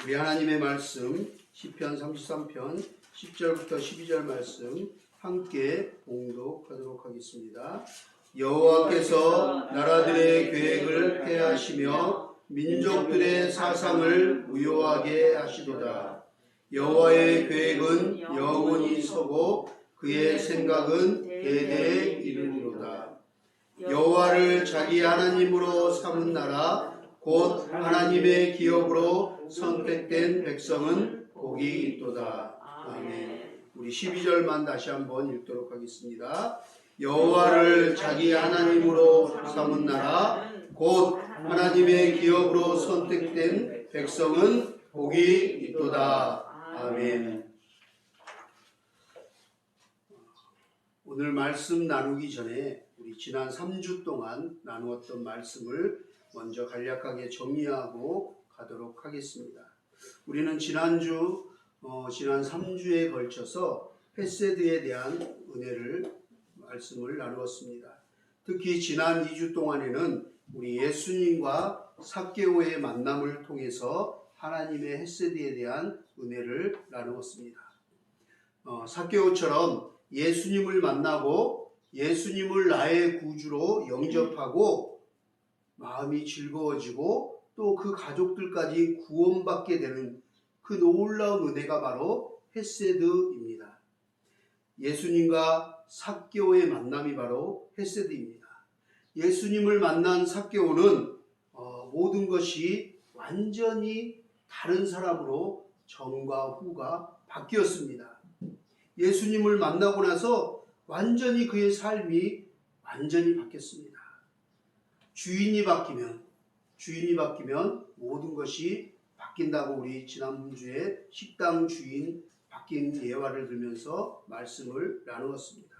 우리 하나님의 말씀 시편 33편 10절부터 12절 말씀 함께 봉독하도록 하겠습니다. 여호와께서 나라들의 계획을 폐하시며 민족들의 사상을 무효하게 하시도다. 여호와의 계획은 영원히 서고 그의 생각은 대대에 이르리로다. 여호와를 자기 하나님으로 삼은 나라 곧 하나님의 기업으로 선택된 백성은 복이 있도다. 아멘. 우리 12절만 다시 한번 읽도록 하겠습니다. 여호와를 자기 하나님으로 삼은 나라 곧 하나님의 기업으로 선택된 백성은 복이 있도다. 아멘. 오늘 말씀 나누기 전에 우리 지난 3주 동안 나누었던 말씀을 먼저 간략하게 정리하고 가도록 하겠습니다. 우리는 지난 3주에 걸쳐서 헤세드에 대한 은혜를 말씀을 나누었습니다. 특히 지난 2주 동안에는 우리 예수님과 삭개오의 만남을 통해서 하나님의 헤세드에 대한 은혜를 나누었습니다. 삭개오처럼 예수님을 만나고 예수님을 나의 구주로 영접하고 마음이 즐거워지고 또 그 가족들까지 구원받게 되는 그 놀라운 은혜가 바로 헤세드입니다. 예수님과 삭개오의 만남이 바로 헤세드입니다. 예수님을 만난 삭개오는 모든 것이 완전히 다른 사람으로 전과 후가 바뀌었습니다. 예수님을 만나고 나서 완전히 그의 삶이 완전히 바뀌었습니다. 주인이 바뀌면 모든 것이 바뀐다고 우리 지난주에 식당 주인 바뀐 예화를 들면서 말씀을 나누었습니다.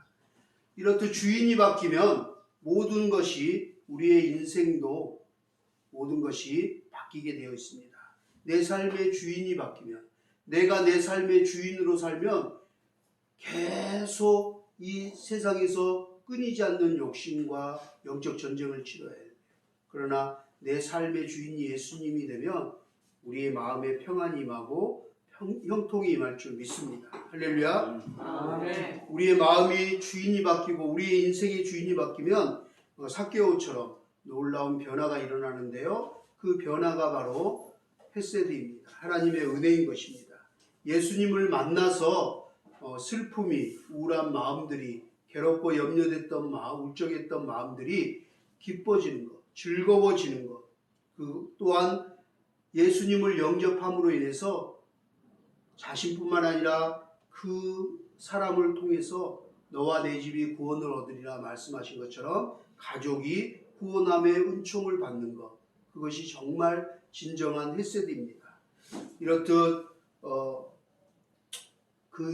이렇듯 주인이 바뀌면 모든 것이 우리의 인생도 모든 것이 바뀌게 되어 있습니다. 내 삶의 주인이 바뀌면 내가 내 삶의 주인으로 살면 계속 이 세상에서 끊이지 않는 욕심과 영적 전쟁을 치러야 해요. 그러나 내 삶의 주인이 예수님이 되면 우리의 마음에 평안이 임하고 형통이 임할 줄 믿습니다. 할렐루야. 아멘. 우리의 마음이 주인이 바뀌고 우리의 인생의 주인이 바뀌면 삭개오처럼 놀라운 변화가 일어나는데요. 그 변화가 바로 헤세드입니다. 하나님의 은혜인 것입니다. 예수님을 만나서 슬픔이 우울한 마음들이 괴롭고 염려됐던 마음, 울적했던 마음들이 기뻐지는 것, 즐거워지는 것, 그 또한 예수님을 영접함으로 인해서 자신뿐만 아니라 그 사람을 통해서 너와 내 집이 구원을 얻으리라 말씀하신 것처럼 가족이 구원함의 은총을 받는 것, 그것이 정말 진정한 헤세드입니다. 이렇듯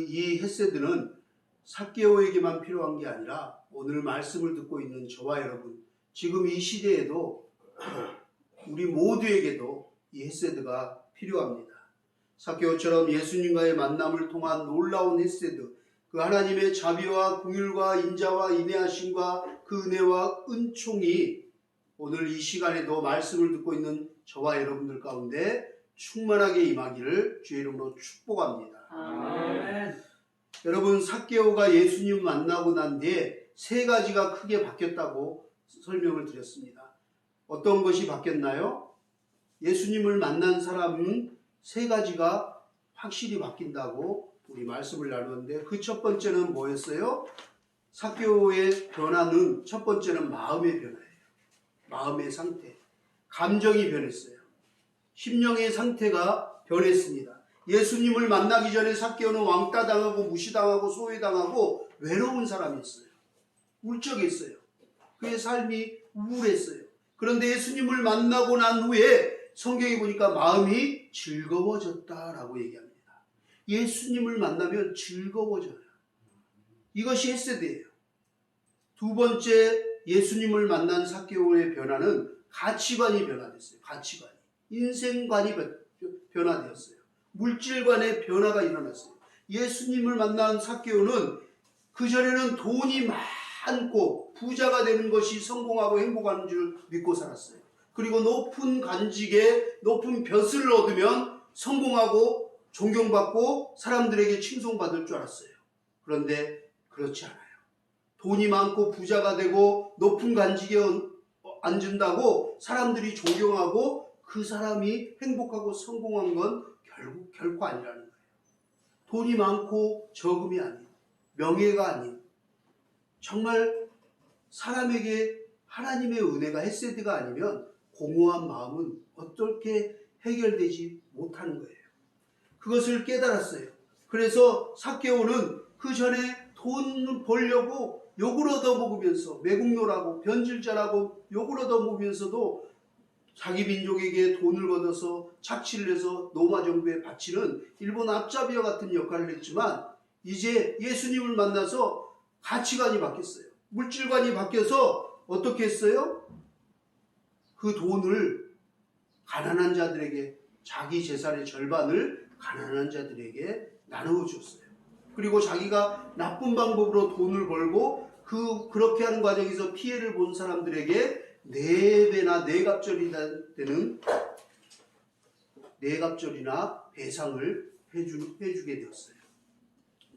이 헤세드는 삭개오에게만 필요한 게 아니라 오늘 말씀을 듣고 있는 저와 여러분, 지금 이 시대에도 우리 모두에게도 이 헤세드가 필요합니다. 삭개오처럼 예수님과의 만남을 통한 놀라운 헤세드, 그 하나님의 자비와 긍휼과 인자와 인내하심과 그 은혜와 은총이 오늘 이 시간에도 말씀을 듣고 있는 저와 여러분들 가운데 충만하게 임하기를 주의 이름으로 축복합니다. 아멘. 여러분, 삭개오가 예수님 만나고 난 뒤에 세 가지가 크게 바뀌었다고 설명을 드렸습니다. 어떤 것이 바뀌었나요? 예수님을 만난 사람은 세 가지가 확실히 바뀐다고 우리 말씀을 나누는데 그 첫 번째는 뭐였어요? 삭개오의 변화는 첫 번째는 마음의 변화예요. 마음의 상태, 감정이 변했어요. 심령의 상태가 변했습니다. 예수님을 만나기 전에 삭개오는 왕따당하고 무시당하고 소외당하고 외로운 사람이었어요. 울적했어요. 그의 삶이 우울했어요. 그런데 예수님을 만나고 난 후에 성경에 보니까 마음이 즐거워졌다라고 얘기합니다. 예수님을 만나면 즐거워져요. 이것이 헤세드예요. 두 번째, 예수님을 만난 삭개오의 변화는 가치관이 변화됐어요. 가치관이. 인생관이 변화되었어요. 물질관의 변화가 일어났어요. 예수님을 만난 삭개오는 그전에는 돈이 많고 부자가 되는 것이 성공하고 행복한 줄 믿고 살았어요. 그리고 높은 간직에 높은 벼슬을 얻으면 성공하고 존경받고 사람들에게 칭송받을 줄 알았어요. 그런데 그렇지 않아요. 돈이 많고 부자가 되고 높은 관직에 앉은다고 사람들이 존경하고 그 사람이 행복하고 성공한 건 결코 아니라는 거예요. 돈이 많고 적음이 아닌, 명예가 아닌, 정말 사람에게 하나님의 은혜가 헤세드가 아니면 공허한 마음은 어떻게 해결되지 못하는 거예요. 그것을 깨달았어요. 그래서 삭개오는 그 전에 돈을 벌려고 욕을 얻어먹으면서 매국노라고 변질자라고 욕을 얻어먹으면서도 자기 민족에게 돈을 걷어서 착취를 해서 로마 정부에 바치는 일본 앞잡이와 같은 역할을 했지만 이제 예수님을 만나서 가치관이 바뀌었어요. 물질관이 바뀌어서 어떻게 했어요? 그 돈을 가난한 자들에게 자기 재산의 절반을 가난한 자들에게 나누어 줬어요. 그리고 자기가 나쁜 방법으로 돈을 벌고 그렇게 하는 과정에서 피해를 본 사람들에게 4배나 4갑절이 되는 4갑절이나 배상을 해주게 되었어요.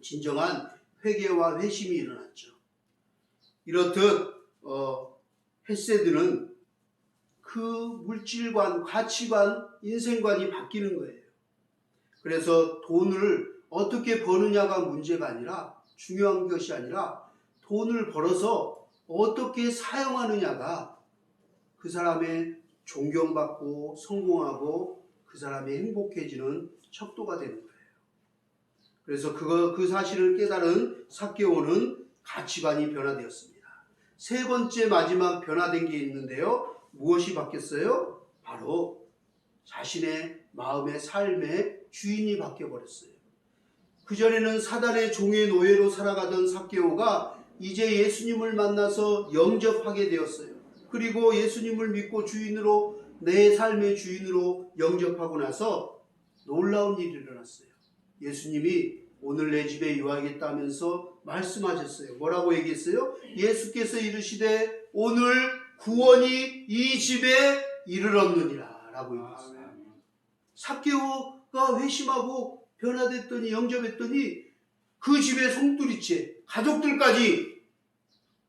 진정한 회개와 회심이 일어났죠. 이렇듯 헤세드는 그 물질관, 가치관, 인생관이 바뀌는 거예요. 그래서 돈을 어떻게 버느냐가 문제가 아니라 중요한 것이 아니라 돈을 벌어서 어떻게 사용하느냐가 그 사람의 존경받고 성공하고 그 사람이 행복해지는 척도가 되는 거예요. 그래서 그 사실을 깨달은 삭개오는 가치관이 변화되었습니다. 세 번째 마지막 변화된 게 있는데요. 무엇이 바뀌었어요? 바로 자신의 마음의 삶의 주인이 바뀌어버렸어요. 그전에는 사단의 종의 노예로 살아가던 삭개오가 이제 예수님을 만나서 영접하게 되었어요. 그리고 예수님을 믿고 주인으로, 내 삶의 주인으로 영접하고 나서 놀라운 일이 일어났어요. 예수님이 오늘 내 집에 유하겠다 하면서 말씀하셨어요. 뭐라고 얘기했어요? 예수께서 이르시되 오늘 구원이 이 집에 이르렀느니라 라고 얘기했어요. 삭개오가 회심하고 변화됐더니, 영접했더니 그 집의 송두리째 가족들까지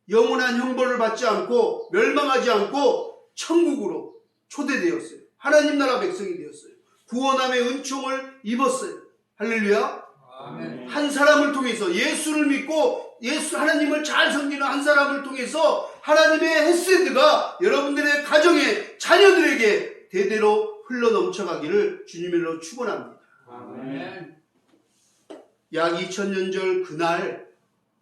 영원한 형벌을 받지 않고 멸망하지 않고 천국으로 초대되었어요. 하나님 나라 백성이 되었어요. 구원함의 은총을 입었어요. 할렐루야. 아멘. 한 사람을 통해서, 예수를 믿고 하나님을 잘 섬기는 한 사람을 통해서 하나님의 헤세드가 여러분들의 가정에, 자녀들에게 대대로 흘러 넘쳐가기를 주님으로 축원합니다. 아멘. 약 2000년 전 그날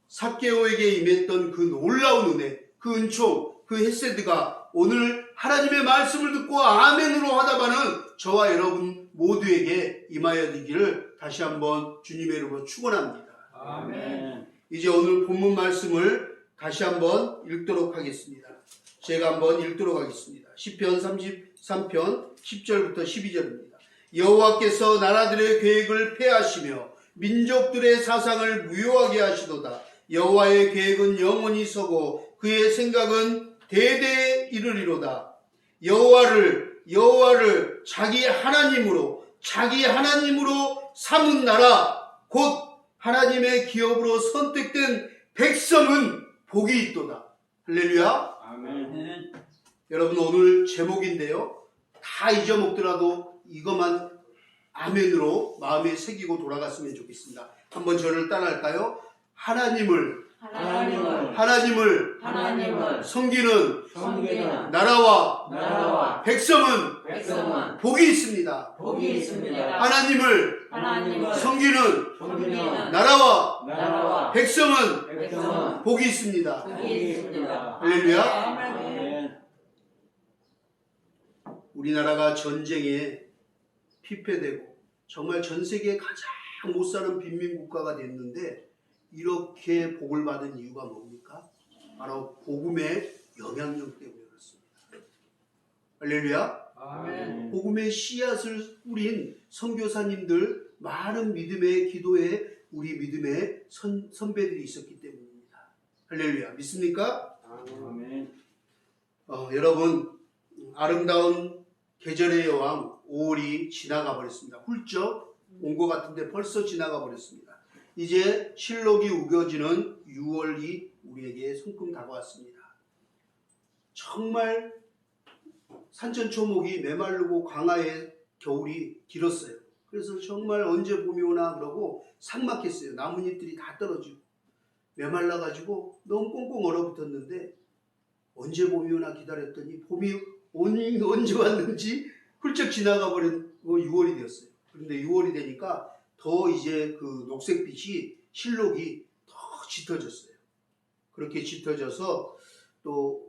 삭개오에게 임했던 그 놀라운 은혜, 그 은총, 그 헤세드가 오늘 하나님의 말씀을 듣고 아멘으로 화답하는 저와 여러분 모두에게 임하여지기를 다시 한번 주님의 이름으로 축원합니다. 아멘. 이제 오늘 본문 말씀을 다시 한번 읽도록 하겠습니다. 제가 한번 읽도록 하겠습니다. 시편 33편 10절부터 12절입니다. 여호와께서 나라들의 계획을 폐하시며 민족들의 사상을 무효하게 하시도다. 여호와의 계획은 영원히 서고 그의 생각은 대대에 이르리로다. 여호와를 자기 하나님으로 삼은 나라 곧 하나님의 기업으로 선택된 백성은 복이 있도다. 할렐루야. 아멘. 여러분 오늘 제목인데요. 다 잊어먹더라도 이것만 아멘으로 마음에 새기고 돌아갔으면 좋겠습니다. 한번 저를 따라할까요? 하나님을 섬기는 나라와 백성은 복이 있습니다. 하나님을 섬기는 나라와 백성은 복이 있습니다. 할렐루야. 우리나라가 전쟁에 피폐되고 정말 전 세계에 가장 못 사는 빈민국가가 됐는데 이렇게 복을 받은 이유가 뭡니까? 바로 복음의 영향력 때문에 그렇습니다. 할렐루야. 아멘. 복음의 씨앗을 뿌린 선교사님들, 많은 믿음의 기도에 우리 믿음의 선배들이 있었기 때문입니다. 할렐루야. 믿습니까? 아멘. 여러분, 아름다운 계절의 여왕 5월이 지나가 버렸습니다. 훌쩍 온 것 같은데 벌써 지나가 버렸습니다. 이제 실록이 우겨지는 6월이 우리에게 손금 다가왔습니다. 정말 산천초목이 메마르고 광야의 겨울이 길었어요. 그래서 정말 언제 봄이 오나 그러고 삭막했어요. 나뭇잎들이 다 떨어지고 메말라가지고 너무 꽁꽁 얼어붙었는데 언제 봄이 오나 기다렸더니 봄이 언제 왔는지 훌쩍 지나가 버린 6월이 되었어요. 그런데 6월이 되니까 더 이제 그 녹색빛이 실록이 더 짙어졌어요. 그렇게 짙어져서 또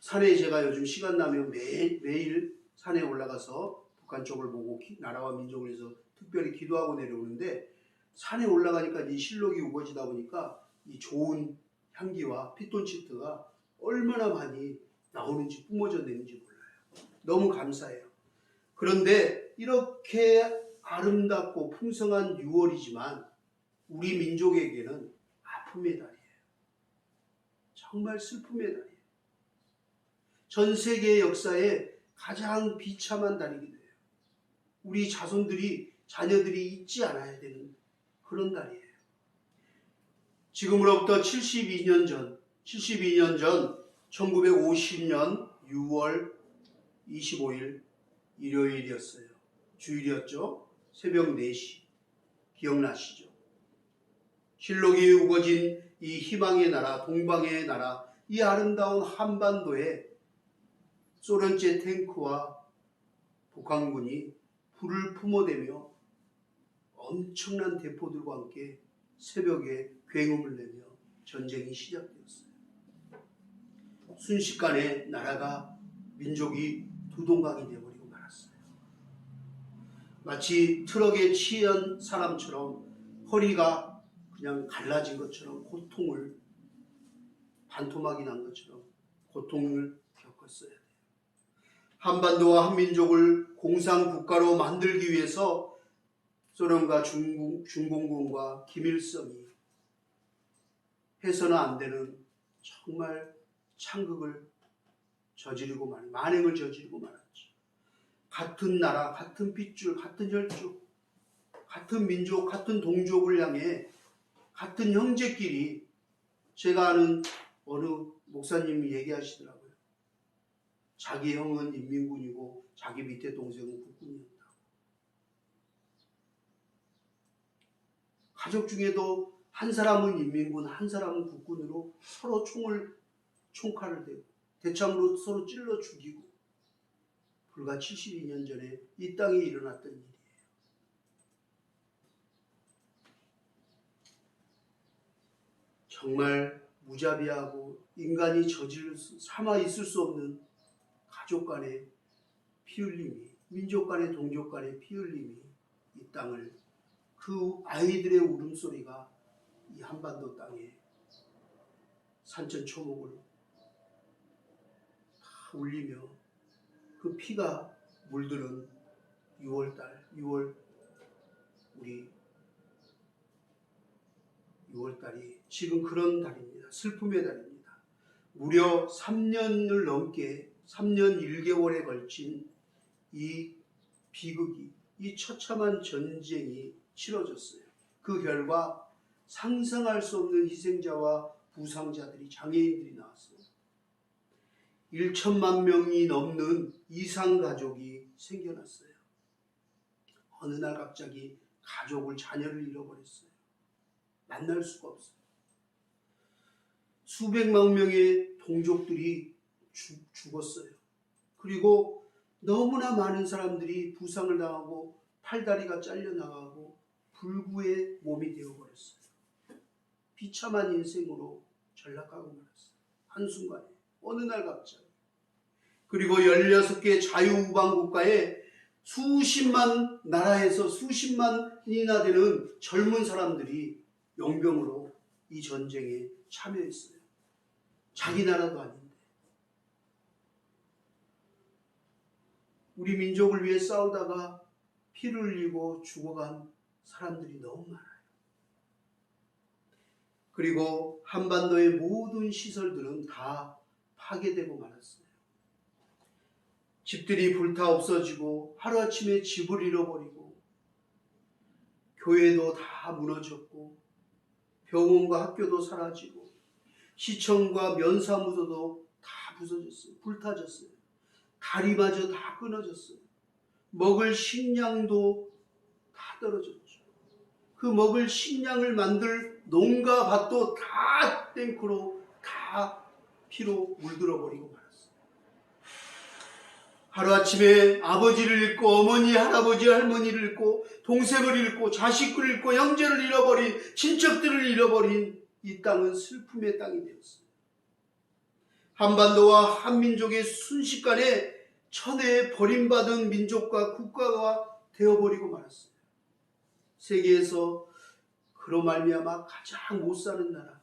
산에 제가 요즘 시간 나면 매일 산에 올라가서 북한 쪽을 보고 나라와 민족을 위해서 특별히 기도하고 내려오는데 산에 올라가니까 이 실록이 우거지다 보니까 이 좋은 향기와 피톤치드가 얼마나 많이 나오는지 뿜어져 내는지 몰라요. 너무 감사해요. 그런데 이렇게 아름답고 풍성한 6월이지만 우리 민족에게는 아픔의 달이에요. 정말 슬픔의 달이에요. 전 세계 역사에 가장 비참한 달이기도 해요. 우리 자녀들이 잊지 않아야 되는 그런 달이에요. 지금으로부터 72년 전 1950년 6월 25일 일요일이었어요. 주일이었죠. 새벽 4시. 기억나시죠? 실록이 우거진 이 희망의 나라, 동방의 나라, 이 아름다운 한반도에 소련제 탱크와 북한군이 불을 품어대며 엄청난 대포들과 함께 새벽에 굉음을 내며 전쟁이 시작되었어요. 순식간에 나라가 민족이 두동강이 되어버리고 말았어요. 마치 트럭에 치연 사람처럼 허리가 그냥 갈라진 것처럼 고통을 반토막이 난 것처럼 고통을 겪었어야 돼요. 한반도와 한민족을 공산국가로 만들기 위해서 소련과 중공군과 김일성이 해서는 안 되는 정말 창극을 저지르고 만행을 저지르고 말았죠. 같은 나라, 같은 핏줄, 같은 혈족, 같은 민족, 같은 동족을 향해 같은 형제끼리 제가 아는 어느 목사님이 얘기하시더라고요. 자기 형은 인민군이고 자기 밑에 동생은 국군이었다고. 가족 중에도 한 사람은 인민군, 한 사람은 국군으로 서로 총칼을 대고 대창으로 서로 찔러 죽이고 불과 72년 전에 이 땅에 일어났던 일이에요. 정말 무자비하고 인간이 참아 있을 수 없는 가족 간의 피 흘림이, 민족 간의 동족 간의 피 흘림이 이 땅을, 그 아이들의 울음소리가 이 한반도 땅에 산천초목을 다 울리며 그 피가 물드는 6월 우리 6월달이 지금 그런 달입니다. 슬픔의 달입니다. 무려 3년을 넘게 3년 1개월에 걸친 이 비극이, 이 처참한 전쟁이 치러졌어요. 그 결과 상상할 수 없는 희생자와 부상자들이, 장애인들이 나왔어요. 1천만 명이 넘는 이상가족이 생겨났어요. 어느 날 갑자기 가족을, 자녀를 잃어버렸어요. 만날 수가 없어요. 수백만 명의 동족들이 죽었어요. 그리고 너무나 많은 사람들이 부상을 당하고 팔다리가 잘려나가고 불구의 몸이 되어버렸어요. 비참한 인생으로 전락하고 말았어요. 한순간에, 어느 날 갑자기. 그리고 16개 자유우방국가에 수십만 나라에서 수십만이나 되는 젊은 사람들이 용병으로 이 전쟁에 참여했어요. 자기 나라도 아닌데. 우리 민족을 위해 싸우다가 피를 흘리고 죽어간 사람들이 너무 많아요. 그리고 한반도의 모든 시설들은 다 파괴되고 말았어요. 집들이 불타 없어지고 하루아침에 집을 잃어버리고 교회도 다 무너졌고 병원과 학교도 사라지고 시청과 면사무소도 다 부서졌어요. 불타졌어요. 다리마저 다 끊어졌어요. 먹을 식량도 다 떨어졌죠. 그 먹을 식량을 만들 농가 밭도 다 탱크로 다 피로 물들어 버리고 말았어요. 하루아침에 아버지를 잃고 어머니, 할아버지, 할머니를 잃고 동생을 잃고 자식을 잃고 형제를 잃어버린 친척들을 잃어버린 이 땅은 슬픔의 땅이 되었어요. 한반도와 한민족의 순식간에 천혜에 버림받은 민족과 국가가 되어버리고 말았어요. 세계에서 그로 말미암아 가장 못 사는 나라,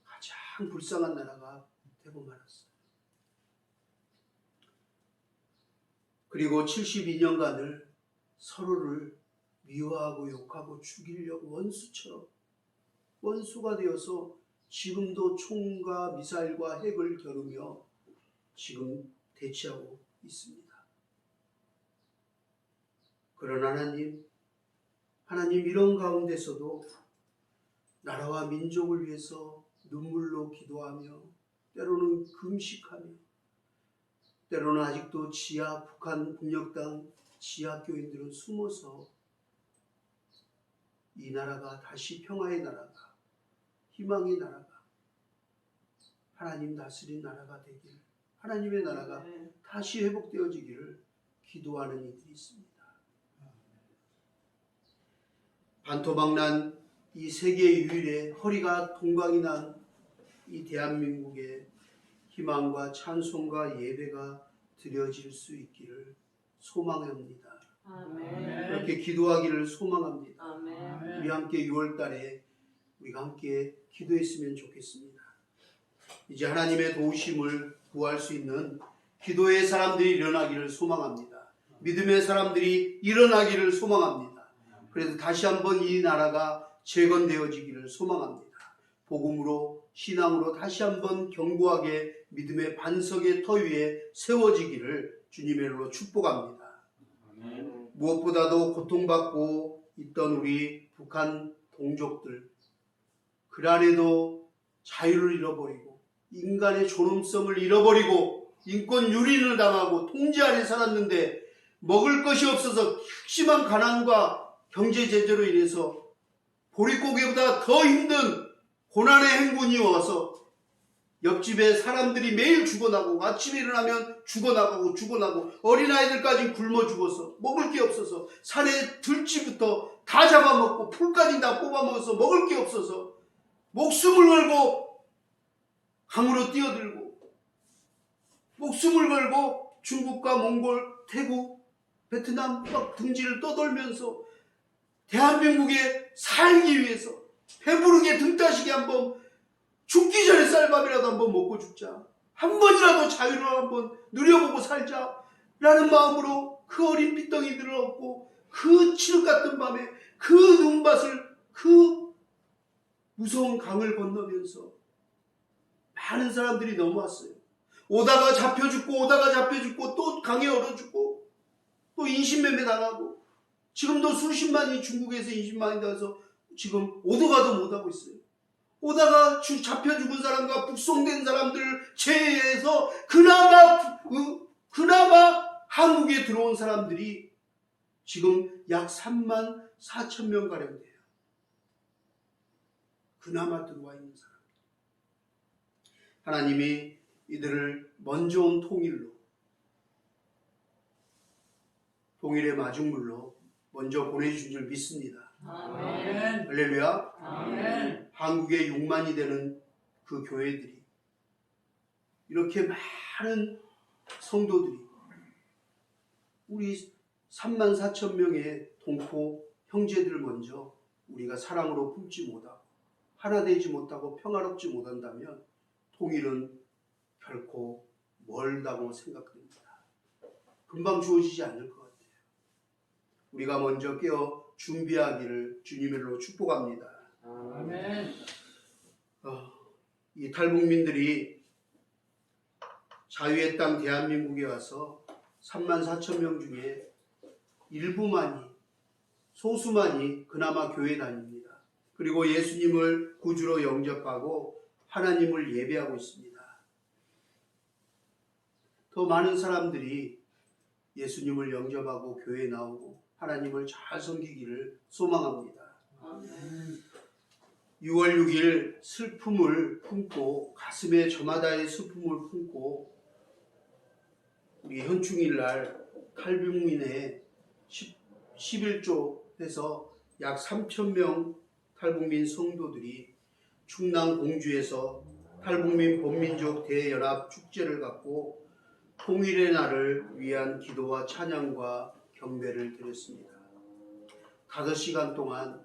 가장 불쌍한 나라가 되고 말았어요. 그리고 72년간을 서로를 미워하고 욕하고 죽이려고 원수처럼 원수가 되어서 지금도 총과 미사일과 핵을 겨루며 지금 대치하고 있습니다. 그러나 하나님 이런 가운데서도 나라와 민족을 위해서 눈물로 기도하며 때로는 금식하며 때로는 아직도 북한 북녘땅 지하 교인들은 숨어서 이 나라가 다시 평화의 나라가 희망의 나라가 하나님 다스린 나라가 되길 하나님의 나라가 다시 회복되어지기를 기도하는 이들이 있습니다. 반토막난 이 세계 유일의 허리가 동강이 난 이 대한민국의 희망과 찬송과 예배가 드려질 수 있기를 소망합니다. 아멘. 그렇게 기도하기를 소망합니다. 아멘. 우리 함께 6월달에 우리가 함께 기도했으면 좋겠습니다. 이제 하나님의 도우심을 구할 수 있는 기도의 사람들이 일어나기를 소망합니다. 믿음의 사람들이 일어나기를 소망합니다. 그래서 다시 한번 이 나라가 재건되어지기를 소망합니다. 복음으로 신앙으로 다시 한번 견고하게 믿음의 반석의 터 위에 세워지기를 주님의 이름으로 축복합니다. 아멘. 무엇보다도 고통받고 있던 우리 북한 동족들 그 안에도 자유를 잃어버리고 인간의 존엄성을 잃어버리고 인권 유린을 당하고 통제 아래 살았는데 먹을 것이 없어서 극심한 가난과 경제 제재로 인해서 보릿고개보다 더 힘든 고난의 행군이 와서 옆집에 사람들이 매일 죽어나고 아침에 일어나면 죽어나고 어린아이들까지 굶어 죽어서 먹을 게 없어서 산에 들쥐부터 다 잡아먹고 풀까지 다 뽑아먹어서 먹을 게 없어서 목숨을 걸고 강으로 뛰어들고 목숨을 걸고 중국과 몽골, 태국, 베트남 막 등지를 떠돌면서 대한민국에 살기 위해서 배부르게 등 따시게 한번 죽기 전에 쌀밥이라도 한번 먹고 죽자. 한 번이라도 자유를 한번 누려보고 살자. 라는 마음으로 그 어린 핏덩이들을 얻고 그 칠흑 같은 밤에 그 눈밭을 그 무서운 강을 건너면서 많은 사람들이 넘어왔어요. 오다가 잡혀 죽고 또 강에 얼어 죽고 또 인신매매 당하고 지금도 수십만이 중국에서 인신매매 당해서 지금 오도가도 못하고 있어요. 오다가 잡혀 죽은 사람과 북송된 사람들을 제외해서 그나마 한국에 들어온 사람들이 지금 약 3만 4천 명 가량 돼요. 그나마 들어와 있는 사람. 하나님이 이들을 먼저 온 통일의 마중물로 먼저 보내주신 줄 믿습니다. 아멘. 할렐루야. 아멘. 한국에 6만이 되는 그 교회들이 이렇게 많은 성도들이 우리 3만 4천 명의 동포 형제들을 먼저 우리가 사랑으로 품지 못하고 하나 되지 못하고 평화롭지 못한다면 통일은 결코 멀다고 생각됩니다. 금방 주어지지 않을 것 같아요. 우리가 먼저 깨어 준비하기를 주님의 이름으로 축복합니다. 아멘. 이 탈북민들이 자유의 땅 대한민국에 와서 34,000명 중에 소수만이 그나마 교회 다닙니다. 그리고 예수님을 구주로 영접하고 하나님을 예배하고 있습니다. 더 많은 사람들이 예수님을 영접하고 교회에 나오고 하나님을 잘 섬기기를 소망합니다. 6월 6일 슬픔을 품고 가슴에 저마다의 슬픔을 품고 우리 현충일 날 탈북민의 11조에서 약 3,000명 탈북민 성도들이 충남 공주에서 탈북민 범민족 대연합 축제를 갖고 통일의 날을 위한 기도와 찬양과 경배를 드렸습니다. 5시간 동안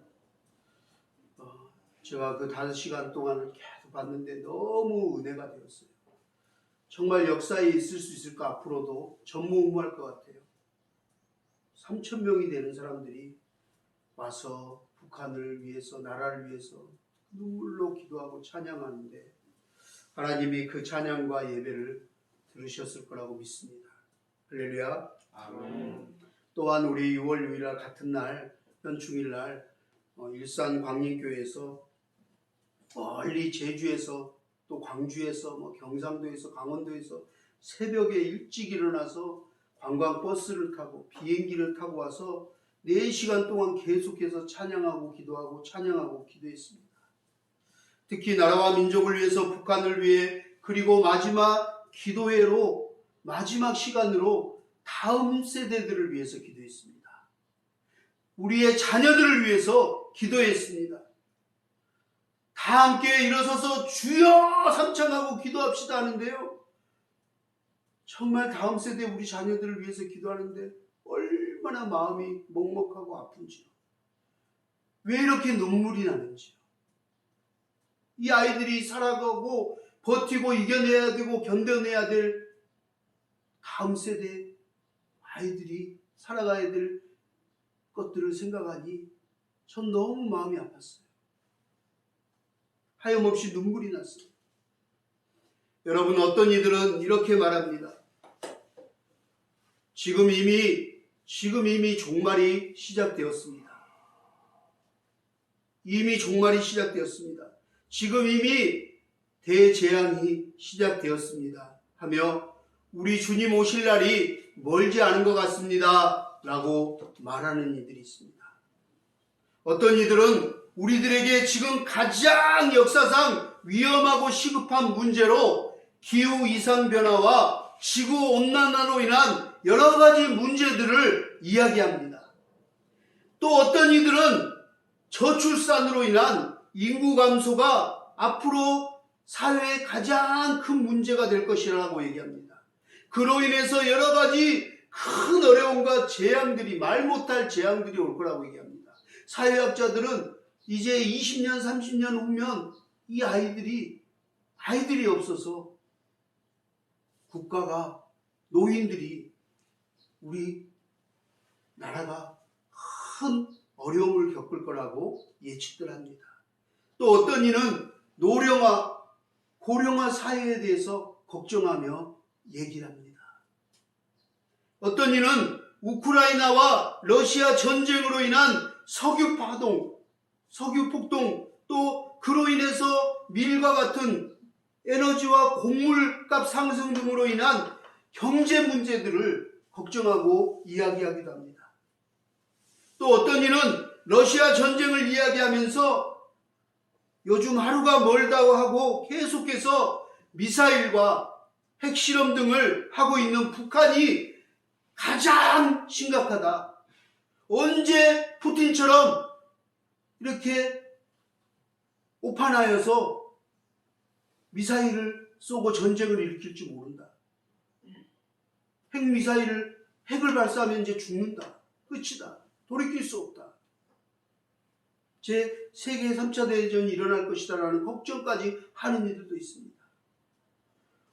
제가 그 5시간 동안을 계속 봤는데 너무 은혜가 되었어요. 정말 역사에 있을 수 있을까? 앞으로도 전무후무할 것 같아요. 3,000명이 되는 사람들이 와서 북한을 위해서, 나라를 위해서 눈물로 기도하고 찬양하는데 하나님이 그 찬양과 예배를 들으셨을 거라고 믿습니다. 할렐루야. 아멘. 또한 우리 6월 6일 날 같은 날 현충일 날 일산 광림교회에서 멀리 제주에서 또 광주에서 경상도에서 강원도에서 새벽에 일찍 일어나서 관광버스를 타고 비행기를 타고 와서 4시간 동안 계속해서 찬양하고 기도하고 찬양하고 기도했습니다. 특히 나라와 민족을 위해서 북한을 위해 그리고 마지막 기도회로 마지막 시간으로 다음 세대들을 위해서 기도했습니다. 우리의 자녀들을 위해서 기도했습니다. 다 함께 일어서서 주여 삼창하고 기도합시다 하는데요. 정말 다음 세대 우리 자녀들을 위해서 기도하는데 얼마나 마음이 먹먹하고 아픈지요. 왜 이렇게 눈물이 나는지요. 이 아이들이 살아가고 버티고 이겨내야 되고 견뎌내야 될 다음 세대 아이들이 살아가야 될 것들을 생각하니 전 너무 마음이 아팠어요. 하염없이 눈물이 났어요. 여러분, 어떤 이들은 이렇게 말합니다. 지금 이미 종말이 시작되었습니다. 이미 종말이 시작되었습니다. 지금 이미 대재앙이 시작되었습니다. 하며 우리 주님 오실 날이 멀지 않은 것 같습니다. 라고 말하는 이들이 있습니다. 어떤 이들은 우리들에게 지금 가장 역사상 위험하고 시급한 문제로 기후 이상 변화와 지구 온난화로 인한 여러 가지 문제들을 이야기합니다. 또 어떤 이들은 저출산으로 인한 인구 감소가 앞으로 사회의 가장 큰 문제가 될 것이라고 얘기합니다. 그로 인해서 여러 가지 큰 어려움과 재앙들이, 말 못할 재앙들이 올 거라고 얘기합니다. 사회학자들은 이제 20년, 30년 후면 이 아이들이 없어서 국가가, 노인들이, 우리 나라가 큰 어려움을 겪을 거라고 예측들 합니다. 또 어떤 이는 노령화, 고령화 사회에 대해서 걱정하며 얘기를 합니다. 어떤 이는 우크라이나와 러시아 전쟁으로 인한 석유 폭동, 또 그로 인해서 밀과 같은 에너지와 곡물값 상승 등으로 인한 경제 문제들을 걱정하고 이야기하기도 합니다. 또 어떤 이는 러시아 전쟁을 이야기하면서 요즘 하루가 멀다고 하고 계속해서 미사일과 핵실험 등을 하고 있는 북한이 가장 심각하다. 언제 푸틴처럼 이렇게 오판하여서 미사일을 쏘고 전쟁을 일으킬지 모른다. 핵을 발사하면 이제 죽는다. 끝이다. 돌이킬 수 없다. 세계 3차 대전이 일어날 것이다라는 걱정까지 하는 이들도 있습니다.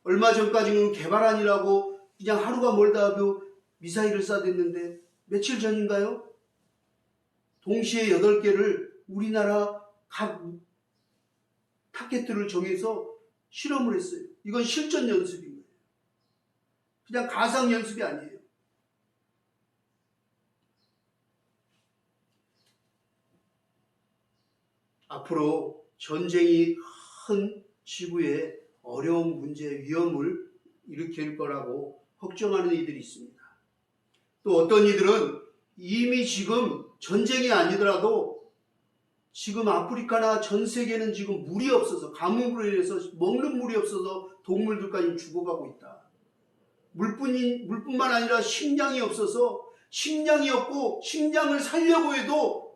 얼마 전까지는 개발안이라고 그냥 하루가 멀다 하고 미사일을 쏴댔는데 며칠 전인가요? 동시에 8개를 우리나라 각 타겟들을 정해서 실험을 했어요. 이건 실전 연습인 거예요. 그냥 가상 연습이 아니에요. 앞으로 전쟁이 큰 지구에 어려운 문제, 위험을 일으킬 거라고 걱정하는 이들이 있습니다. 또 어떤 이들은 이미 지금 전쟁이 아니더라도 지금 아프리카나 전 세계는 지금 물이 없어서, 가뭄으로 인해서 먹는 물이 없어서 동물들까지 죽어가고 있다. 물뿐만 아니라 식량이 없어서, 식량이 없고 식량을 살려고 해도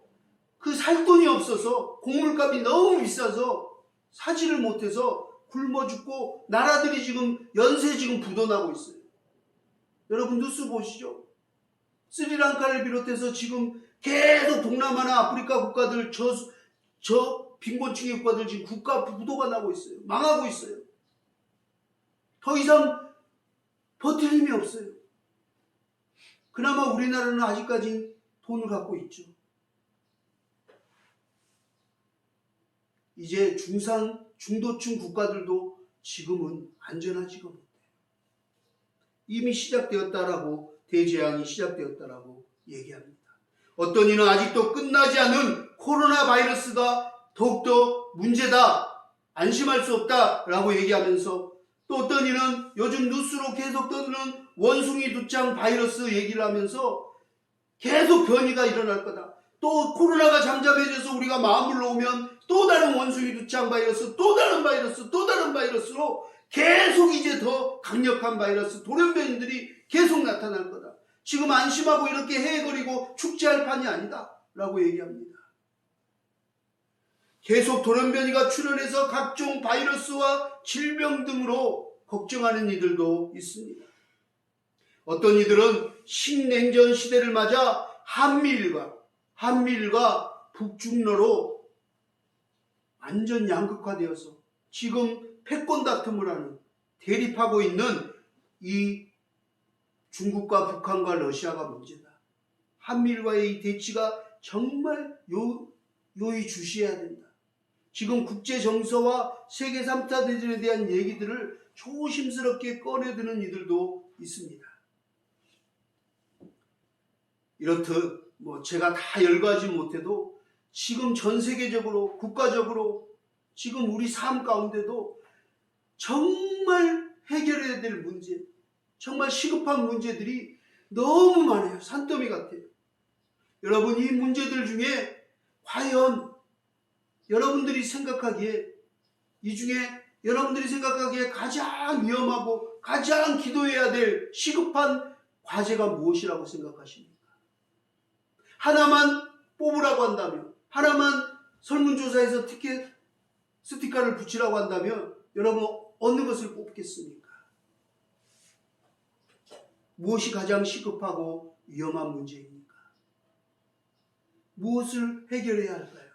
그 살 돈이 없어서, 곡물값이 너무 비싸서 사지를 못해서 굶어 죽고 나라들이 지금 연쇄 지금 부도나고 있어요. 여러분 뉴스 보시죠. 스리랑카를 비롯해서 지금 계속 동남아나 아프리카 국가들, 저 빈곤층의 국가들 지금 국가 부도가 나고 있어요. 망하고 있어요. 더 이상 버틸 힘이 없어요. 그나마 우리나라는 아직까지 돈을 갖고 있죠. 이제 중도층 국가들도 지금은 안전하지가 못해요. 이미 시작되었다라고, 대재앙이 시작되었다라고 얘기합니다. 어떤 이는 아직도 끝나지 않은 코로나 바이러스가 더욱더 문제다, 안심할 수 없다라고 얘기하면서, 또 어떤 이는 요즘 뉴스로 계속 떠드는 원숭이 두창 바이러스 얘기를 하면서 계속 변이가 일어날 거다. 또 코로나가 잠잠해져서 우리가 마음을 놓으면 또 다른 원숭이 두창 바이러스, 또 다른 바이러스, 또 다른 바이러스로 계속 이제 더 강력한 바이러스, 돌연변이들이 계속 나타날 거다. 지금 안심하고 이렇게 헤헤거리고 축제할 판이 아니다 라고 얘기합니다. 계속 돌연변이가 출현해서 각종 바이러스와 질병 등으로 걱정하는 이들도 있습니다. 어떤 이들은 신냉전 시대를 맞아 한미일과 북중러로 완전 양극화되어서 지금 패권 다툼을 하는, 대립하고 있는 이 중국과 북한과 러시아가 문제다. 한미일과의 이 대치가 정말 요의 주시해야 된다. 지금 국제정서와 세계 3차 대전에 대한 얘기들을 조심스럽게 꺼내드는 이들도 있습니다. 이렇듯 제가 다 열거하지 못해도 지금 전 세계적으로, 국가적으로 지금 우리 삶 가운데도 정말 해결해야 될 문제, 정말 시급한 문제들이 너무 많아요. 산더미 같아요. 여러분, 이 문제들 중에 과연 여러분들이 생각하기에, 이 중에 여러분들이 생각하기에 가장 위험하고 가장 기도해야 될 시급한 과제가 무엇이라고 생각하십니까? 하나만 뽑으라고 한다면, 하나만 설문조사에서 스티커를 붙이라고 한다면 여러분 어느 것을 뽑겠습니까? 무엇이 가장 시급하고 위험한 문제입니까? 무엇을 해결해야 할까요?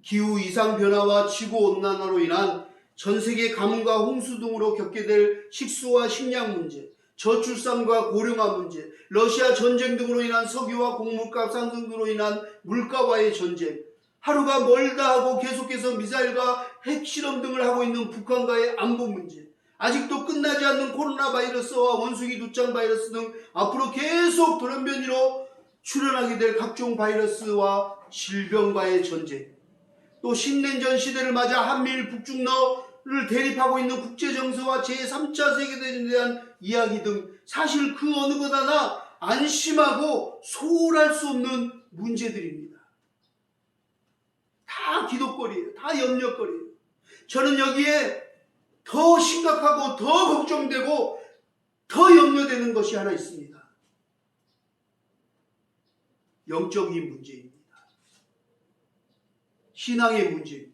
기후 이상 변화와 지구온난화로 인한 전세계 가뭄과 홍수 등으로 겪게 될 식수와 식량 문제, 저출산과 고령화 문제, 러시아 전쟁 등으로 인한 석유와 곡물값 상승 등으로 인한 물가와의 전쟁, 하루가 멀다 하고 계속해서 미사일과 핵실험 등을 하고 있는 북한과의 안보 문제, 아직도 끝나지 않는 코로나 바이러스와 원숭이 두창 바이러스 등 앞으로 계속 돌연변이로 출현하게 될 각종 바이러스와 질병과의 전쟁, 또 신냉전 시대를 맞아 한미일 북중러를 대립하고 있는 국제정서와 제3차 세계대전에 대한 이야기 등 사실 그 어느 것 하나 안심하고 소홀할 수 없는 문제들입니다. 다 기도거리예요. 다 염려거리예요. 저는 여기에 더 심각하고 더 걱정되고 더 염려되는 것이 하나 있습니다. 영적인 문제입니다. 신앙의 문제입니다.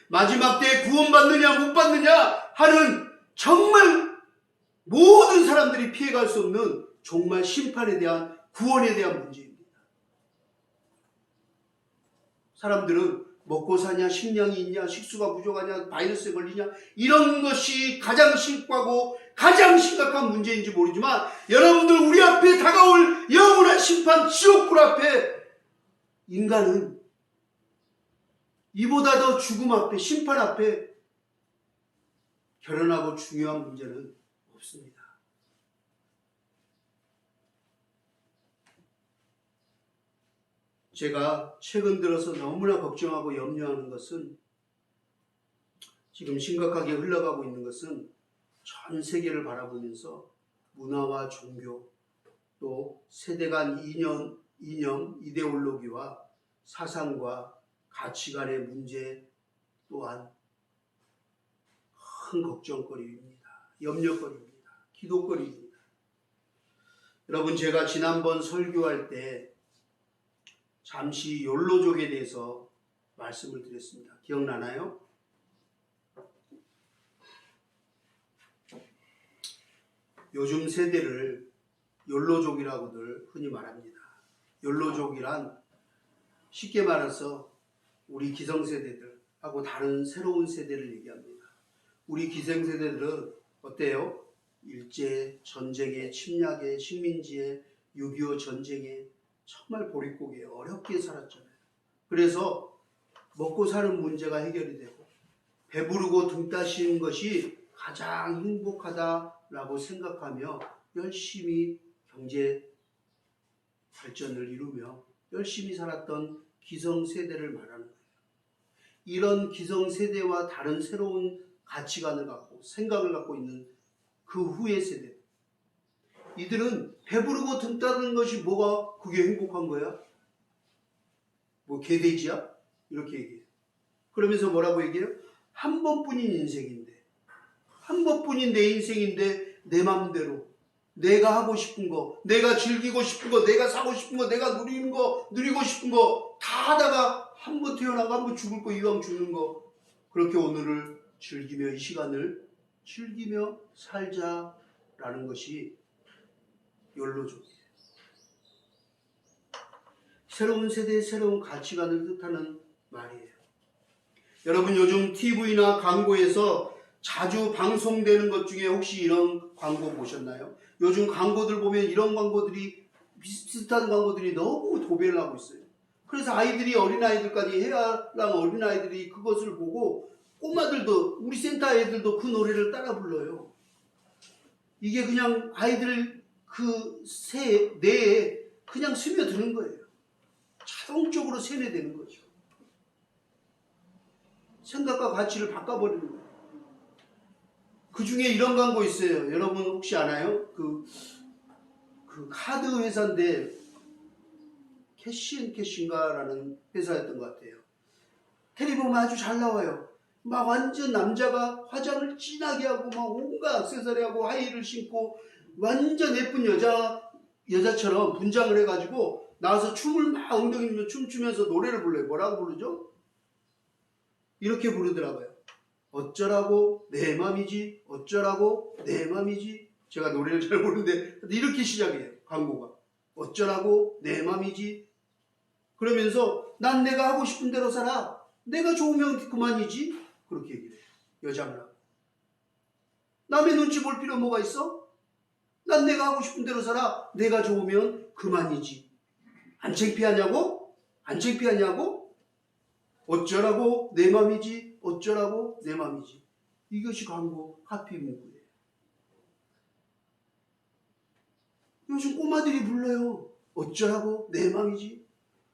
마지막 때 구원받느냐 못 받느냐 하는 정말 모든 사람들이 피해갈 수 없는 정말 심판에 대한, 구원에 대한 문제입니다. 사람들은 먹고 사냐, 식량이 있냐, 식수가 부족하냐, 바이러스에 걸리냐, 이런 것이 가장 심각하고 가장 심각한 문제인지 모르지만 여러분들, 우리 앞에 다가올 영원한 심판, 지옥불 앞에 인간은 이보다 더 죽음 앞에, 심판 앞에 결연하고 중요한 문제는 없습니다. 제가 최근 들어서 너무나 걱정하고 염려하는 것은 지금 심각하게 흘러가고 있는 것은 전 세계를 바라보면서 문화와 종교 또 세대 간 이념, 이데올로기와 사상과 가치관의 문제 또한 큰 걱정거리입니다. 염려거리입니다. 기도거리입니다. 여러분, 제가 지난번 설교할 때 잠시 욜로족에 대해서 말씀을 드렸습니다. 기억나나요? 요즘 세대를 욜로족이라고들 흔히 말합니다. 욜로족이란 쉽게 말해서 우리 기성세대들하고 다른 새로운 세대를 얘기합니다. 우리 기성세대들은 어때요? 일제, 전쟁에, 침략에, 식민지에, 6.25 전쟁에 정말 보릿고개에 어렵게 살았잖아요. 그래서 먹고 사는 문제가 해결이 되고 배부르고 등 따시는 것이 가장 행복하다라고 생각하며 열심히 경제 발전을 이루며 열심히 살았던 기성세대를 말하는 거예요. 이런 기성세대와 다른 새로운 가치관을 갖고 생각을 갖고 있는 그 후의 세대, 이들은 배부르고 등 따르는 것이 뭐가 그게 행복한 거야? 뭐 개돼지야? 이렇게 얘기해요. 그러면서 뭐라고 얘기해요? 한 번뿐인 인생인데, 한 번뿐인 내 인생인데 내 맘대로 내가 하고 싶은 거, 내가 즐기고 싶은 거, 내가 사고 싶은 거, 내가 누리는 거, 누리고 싶은 거 다 하다가 한 번 태어나고 한 번 죽을 거, 이왕 죽는 거, 그렇게 오늘을 즐기며 이 시간을 즐기며 살자라는 것이 욜로족이에요. 새로운 세대의 새로운 가치관을 뜻하는 말이에요. 여러분, 요즘 TV나 광고에서 자주 방송되는 것 중에 혹시 이런 광고 보셨나요? 요즘 광고들 보면 이런 광고들이 비슷한 광고들이 너무 도배를 하고 있어요. 그래서 아이들이, 어린아이들까지 해야랑 어린아이들이 그것을 보고 꼬마들도, 우리 센터 애들도 그 노래를 따라 불러요. 이게 그냥 아이들 그 뇌에 그냥 스며드는 거예요. 자동적으로 세뇌되는 거죠. 생각과 가치를 바꿔버리는 거예요. 그 중에 이런 광고 있어요. 여러분 혹시 아나요? 그 카드 회사인데 캐시앤캐시인가라는 회사였던 것 같아요. 텔레비 보면 아주 잘 나와요. 막 완전 남자가 화장을 진하게 하고 막 온갖 액세서리하고 하이힐을 신고 완전 예쁜 여자처럼 분장을 해가지고 나와서 춤을 막 엉덩이 밀며 춤추면서 노래를 불러요. 뭐라고 부르죠? 이렇게 부르더라고요. 어쩌라고 내 맘이지, 어쩌라고 내 맘이지. 제가 노래를 잘 모르는데 이렇게 시작해요. 광고가. 어쩌라고 내 맘이지. 그러면서 난 내가 하고 싶은 대로 살아. 내가 좋으면 그만이지. 그렇게 얘기해요. 여자가. 남의 눈치 볼 필요 뭐가 있어? 난 내가 하고 싶은 대로 살아. 내가 좋으면 그만이지. 안 창피하냐고? 안 창피하냐고? 어쩌라고 내 맘이지. 어쩌라고 내 맘이지. 이것이 광고 하피 문구예요. 요즘 꼬마들이 불러요. 어쩌라고 내 맘이지.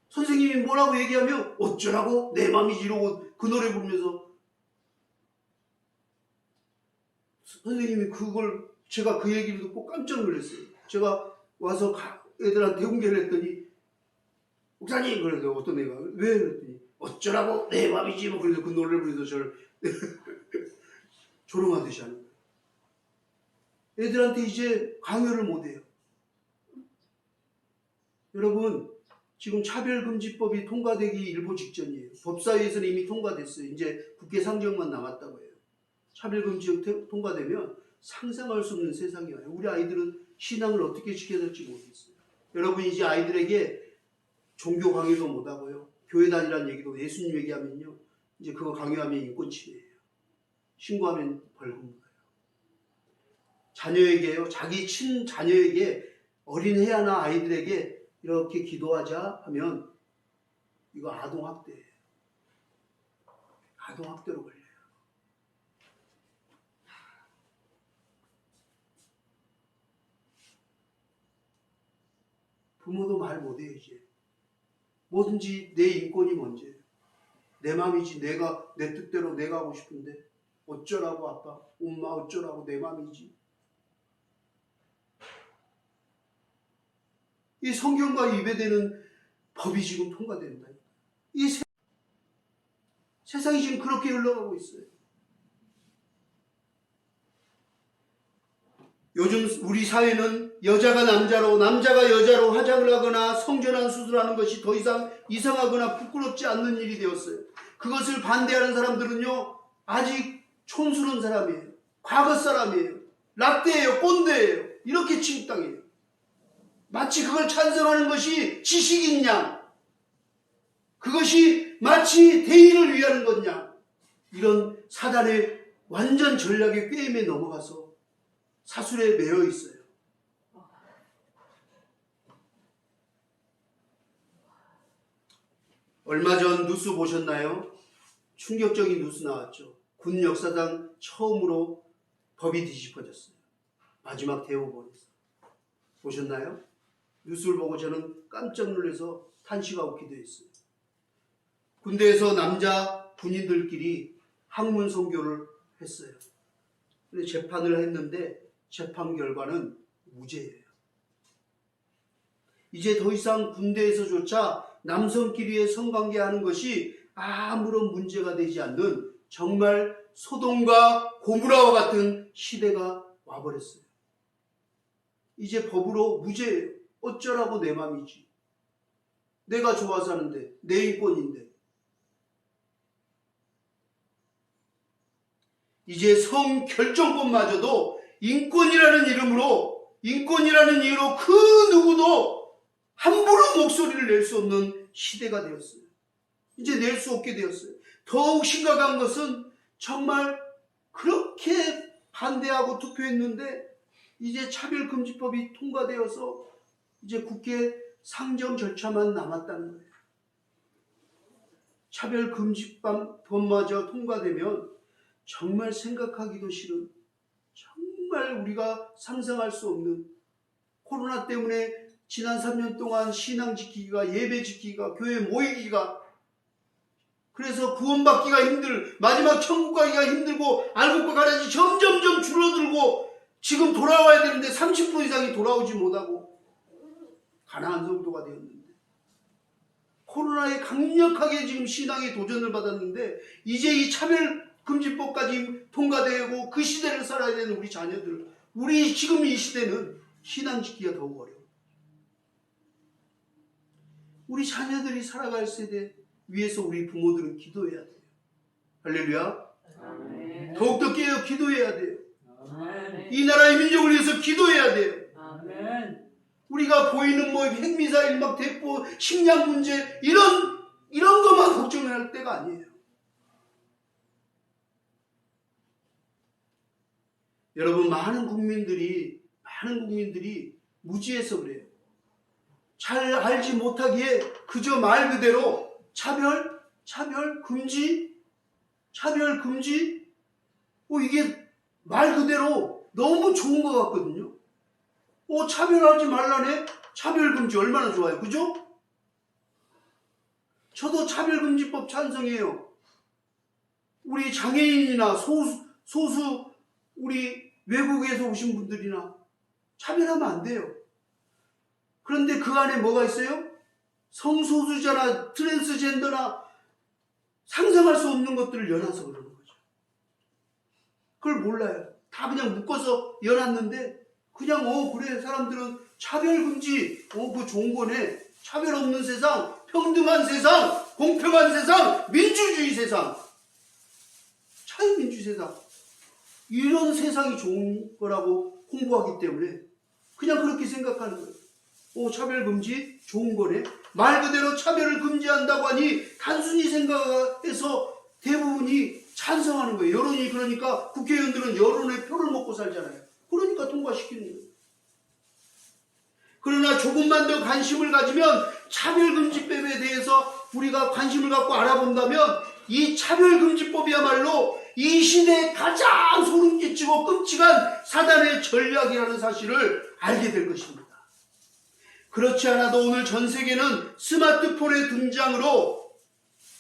선생님이 뭐라고 얘기하면 어쩌라고 내 맘이지 이러고 그 노래 부르면서, 선생님이 그걸, 제가 그 얘기를 듣고 깜짝 놀랐어요. 제가 와서 애들한테 훈계를 했더니, 목사님, 그래서 어떤 애가 왜? 그랬더니 어쩌라고 내 맘이지 뭐. 그래서 그 노래를 부르면서 저를 조롱하듯이 하는 거예요. 애들한테 이제 강요를 못해요. 여러분, 지금 차별금지법이 통과되기 일보 직전이에요. 법사위에서는 이미 통과됐어요. 이제 국회 상정만 남았다고 해요. 차별금지 통과되면 상상할 수 없는 세상이 와요. 우리 아이들은 신앙을 어떻게 지켜야 될지 모르겠어요. 여러분, 이제 아이들에게 종교 강요도 못하고요. 교회 다니라는 얘기도 예수님 얘기하면요, 이제 그거 강요하면 인권 침해예요. 신고하면 벌금 물어요. 자녀에게요, 자기 친자녀에게, 어린애나 아이들에게 이렇게 기도하자 하면 이거 아동학대예요. 아동학대로 걸려요. 부모도 말 못해요. 이제 뭐든지 내 인권이 먼저예요. 내 마음이지. 내가 내 뜻대로 내가 하고 싶은데 어쩌라고 아빠, 엄마 어쩌라고 내 마음이지. 이 성경과 위배되는 법이 지금 통과된다. 이 세상이 지금 그렇게 흘러가고 있어요. 요즘 우리 사회는 여자가 남자로 남자가 여자로 화장을 하거나 성전환 수술하는 것이 더 이상 이상하거나 부끄럽지 않는 일이 되었어요. 그것을 반대하는 사람들은요 아직 촌스러운 사람이에요. 과거 사람이에요. 라떼예요. 꼰대예요. 이렇게 취급당해요. 마치 그걸 찬성하는 것이 지식인 양, 그것이 마치 대의를 위하는 것냐, 이런 사단의 완전 전략의 꾀임에 넘어가서 사술에 매여 있어요. 얼마 전 뉴스 보셨나요? 충격적인 뉴스 나왔죠. 군 역사상 처음으로 법이 뒤집어졌어요. 마지막 대법원에서. 보셨나요? 뉴스를 보고 저는 깜짝 놀라서 탄식하고 기도했어요. 군대에서 남자 군인들끼리 학문 선교를 했어요. 근데 재판을 했는데 재판 결과는 무죄예요. 이제 더 이상 군대에서조차 남성끼리의 성관계하는 것이 아무런 문제가 되지 않는 정말 소돔과 고모라와 같은 시대가 와버렸어요. 이제 법으로 무죄예요. 어쩌라고 내 맘이지. 내가 좋아서 하는데 내 인권인데. 이제 성결정권마저도 인권이라는 이름으로 그 누구도 함부로 목소리를 낼 수 없는 시대가 되었어요. 이제 낼 수 없게 되었어요. 더욱 심각한 것은 정말 그렇게 반대하고 투표했는데 이제 차별금지법이 통과되어서 이제 국회 상정 절차만 남았다는 거예요. 차별금지법마저 통과되면 정말 생각하기도 싫은, 정말 우리가 상상할 수 없는, 코로나 때문에 지난 3년 동안 신앙 지키기가, 예배 지키기가, 교회 모이기가, 그래서 구원받기가 마지막 천국 가기가 힘들고 알곡과 가라지 점점점 줄어들고 지금 돌아와야 되는데 30% 이상이 돌아오지 못하고 가난한 성도가 되었는데, 코로나에 강력하게 지금 신앙에 도전을 받았는데 이제 이 차별금지법까지 통과되고 그 시대를 살아야 되는 우리 자녀들, 우리 지금 이 시대는 신앙 지키기가 더욱 어려워요. 우리 자녀들이 살아갈 세대 위해서 우리 부모들은 기도해야 돼요. 할렐루야. 아멘. 더욱더 깨어 기도해야 돼요. 아멘. 이 나라의 민족을 위해서 기도해야 돼요. 아멘. 우리가 보이는 핵미사일 대포, 식량 문제 이런 것만 걱정할 때가 아니에요. 여러분, 많은 국민들이 무지해서 그래요. 잘 알지 못하기에 그저 말 그대로 차별 금지, 이게 말 그대로 너무 좋은 것 같거든요. 차별하지 말라네. 차별금지 얼마나 좋아요. 그죠? 저도 차별금지법 찬성해요. 우리 장애인이나 소수 우리 외국에서 오신 분들이나 차별하면 안 돼요. 그런데 그 안에 뭐가 있어요? 성소수자나 트랜스젠더나 상상할 수 없는 것들을 연해서 그러는 거죠. 그걸 몰라요. 다 그냥 묶어서 연했는데 그냥 그래, 사람들은 차별금지, 그거 좋은 거네. 차별 없는 세상, 평등한 세상, 공평한 세상, 민주주의 세상, 자유민주 세상, 이런 세상이 좋은 거라고 홍보하기 때문에 그냥 그렇게 생각하는 거예요. 차별금지 좋은 거네. 말 그대로 차별을 금지한다고 하니 단순히 생각해서 대부분이 찬성하는 거예요. 여론이, 그러니까 국회의원들은 여론의 표를 먹고 살잖아요. 그러니까 통과시키는 거예요. 그러나 조금만 더 관심을 가지면 차별금지법에 대해서 우리가 관심을 갖고 알아본다면 이 차별금지법이야말로 이 시대에 가장 소름 끼치고 끔찍한 사단의 전략이라는 사실을 알게 될 것입니다. 그렇지 않아도 오늘 전 세계는 스마트폰의 등장으로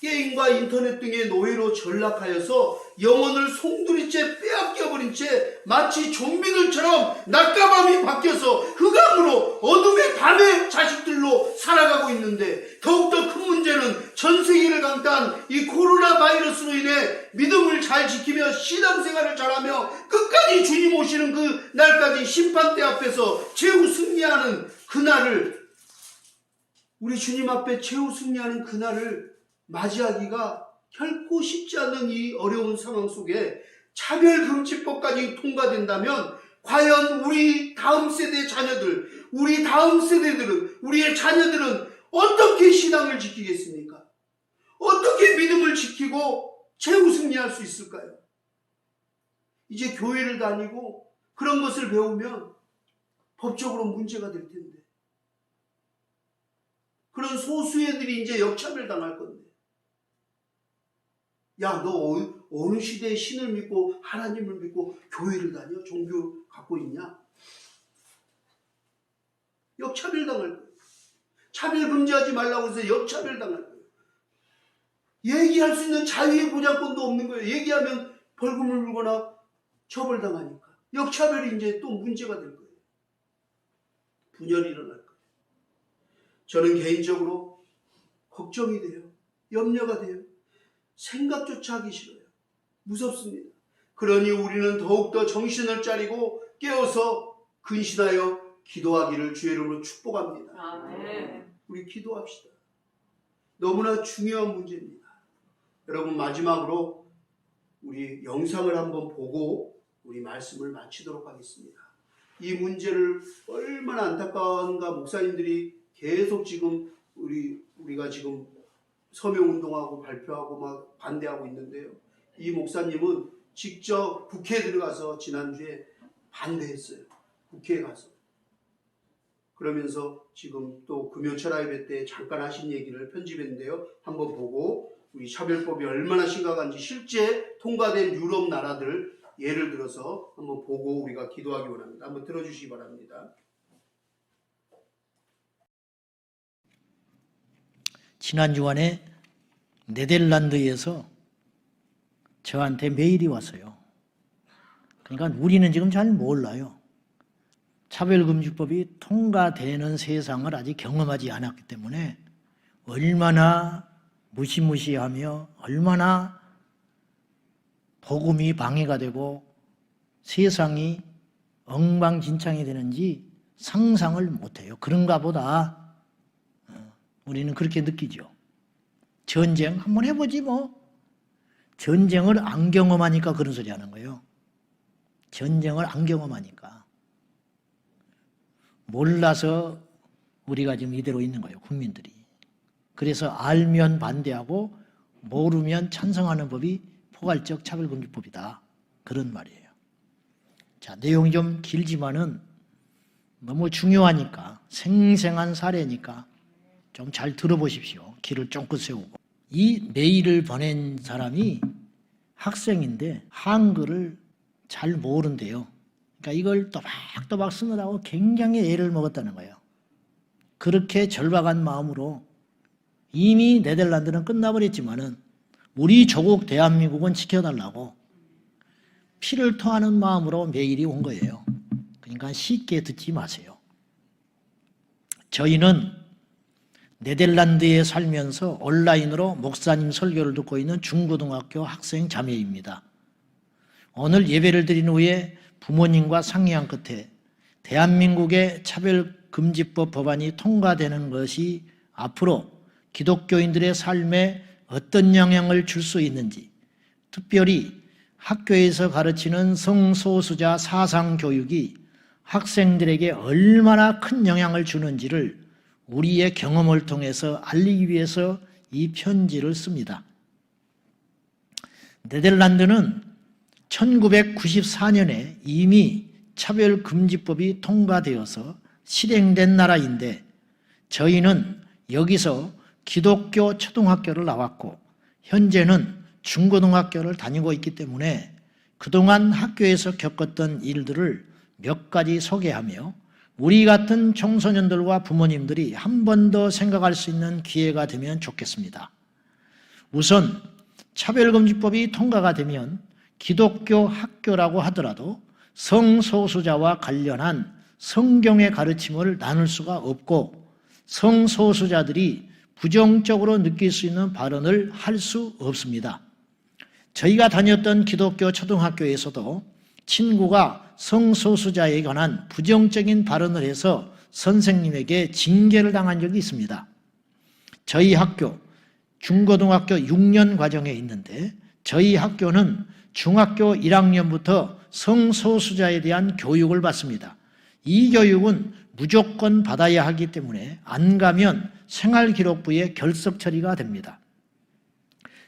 게임과 인터넷 등의 노예로 전락하여서 영혼을 송두리째 빼앗겨버린 채 마치 좀비들처럼 낮과 밤이 바뀌어서 흑암으로 어둠의 밤의 자식들로 살아가고 있는데, 더욱더 큰 문제는 전 세계를 강타한 이 코로나 바이러스로 인해 믿음을 잘 지키며 신앙생활을 잘하며 끝까지 주님 오시는 그 날까지 심판대 앞에서 최후 승리하는 그날을, 우리 주님 앞에 최후 승리하는 그날을 맞이하기가 결코 쉽지 않은 이 어려운 상황 속에 차별금지법까지 통과된다면 과연 우리 다음 세대 자녀들, 우리 다음 세대들은, 우리의 자녀들은 어떻게 신앙을 지키겠습니까? 어떻게 믿음을 지키고 최후 승리할 수 있을까요? 이제 교회를 다니고 그런 것을 배우면 법적으로 문제가 될 텐데, 그런 소수애들이 이제 역차별 당할 건데, 야, 너 어느 시대에 신을 믿고 하나님을 믿고 교회를 다녀? 종교 갖고 있냐? 역차별 당할 거예요. 차별 금지하지 말라고 해서 역차별 당할 거예요. 얘기할 수 있는 자유의 보장권도 없는 거예요. 얘기하면 벌금을 물거나 처벌당하니까. 역차별이 이제 또 문제가 될 거예요. 분열이 일어날 거예요. 저는 개인적으로 걱정이 돼요. 염려가 돼요. 생각조차 하기 싫어요. 무섭습니다. 그러니 우리는 더욱더 정신을 차리고 깨어서 근신하여 기도하기를 주의 이름으로 축복합니다. 아멘. 우리 기도합시다. 너무나 중요한 문제입니다. 여러분, 마지막으로 우리 영상을 한번 보고 우리 말씀을 마치도록 하겠습니다. 이 문제를 얼마나 안타까운가. 목사님들이 계속 지금 우리가 지금 서명운동하고 발표하고 막 반대하고 있는데요. 이 목사님은 직접 국회에 들어가서 지난주에 반대했어요. 국회에 가서. 그러면서 지금 또 금요철 예배 때 잠깐 하신 얘기를 편집했는데요. 한번 보고 우리 차별법이 얼마나 심각한지 실제 통과된 유럽 나라들 예를 들어서 한번 보고 우리가 기도하기 원합니다. 한번 들어주시기 바랍니다. 지난 주간에 네덜란드에서 저한테 메일이 왔어요. 그러니까 우리는 지금 잘 몰라요. 차별금지법이 통과되는 세상을 아직 경험하지 않았기 때문에 얼마나 무시무시하며 얼마나 복음이 방해가 되고 세상이 엉망진창이 되는지 상상을 못해요. 그런가 보다. 우리는 그렇게 느끼죠. 전쟁 한번 해보지 뭐. 전쟁을 안 경험하니까 그런 소리 하는 거예요. 전쟁을 안 경험하니까. 몰라서 우리가 지금 이대로 있는 거예요. 국민들이. 그래서 알면 반대하고 모르면 찬성하는 법이 포괄적 차별금지법이다. 그런 말이에요. 자, 내용이 좀 길지만은 너무 중요하니까, 생생한 사례니까 좀 잘 들어보십시오. 귀를 쫑긋 세우고. 이 메일을 보낸 사람이 학생인데 한글을 잘 모른대요. 그러니까 이걸 또박또박 쓰느라고 굉장히 애를 먹었다는 거예요. 그렇게 절박한 마음으로 이미 네덜란드는 끝나버렸지만은 우리 조국 대한민국은 지켜달라고 피를 토하는 마음으로 메일이 온 거예요. 그러니까 쉽게 듣지 마세요. 저희는 네덜란드에 살면서 온라인으로 목사님 설교를 듣고 있는 중고등학교 학생 자매입니다. 오늘 예배를 드린 후에 부모님과 상의한 끝에 대한민국의 차별금지법 법안이 통과되는 것이 앞으로 기독교인들의 삶에 어떤 영향을 줄 수 있는지, 특별히 학교에서 가르치는 성소수자 사상 교육이 학생들에게 얼마나 큰 영향을 주는지를 우리의 경험을 통해서 알리기 위해서 이 편지를 씁니다. 네덜란드는 1994년에 이미 차별금지법이 통과되어서 실행된 나라인데 저희는 여기서 기독교 초등학교를 나왔고 현재는 중고등학교를 다니고 있기 때문에 그동안 학교에서 겪었던 일들을 몇 가지 소개하며 우리 같은 청소년들과 부모님들이 한 번 더 생각할 수 있는 기회가 되면 좋겠습니다. 우선 차별금지법이 통과가 되면 기독교 학교라고 하더라도 성소수자와 관련한 성경의 가르침을 나눌 수가 없고 성소수자들이 부정적으로 느낄 수 있는 발언을 할 수 없습니다. 저희가 다녔던 기독교 초등학교에서도 친구가 성소수자에 관한 부정적인 발언을 해서 선생님에게 징계를 당한 적이 있습니다. 저희 학교 중고등학교 6년 과정에 있는데 저희 학교는 중학교 1학년부터 성소수자에 대한 교육을 받습니다. 이 교육은 무조건 받아야 하기 때문에 안 가면 생활기록부에 결석 처리가 됩니다.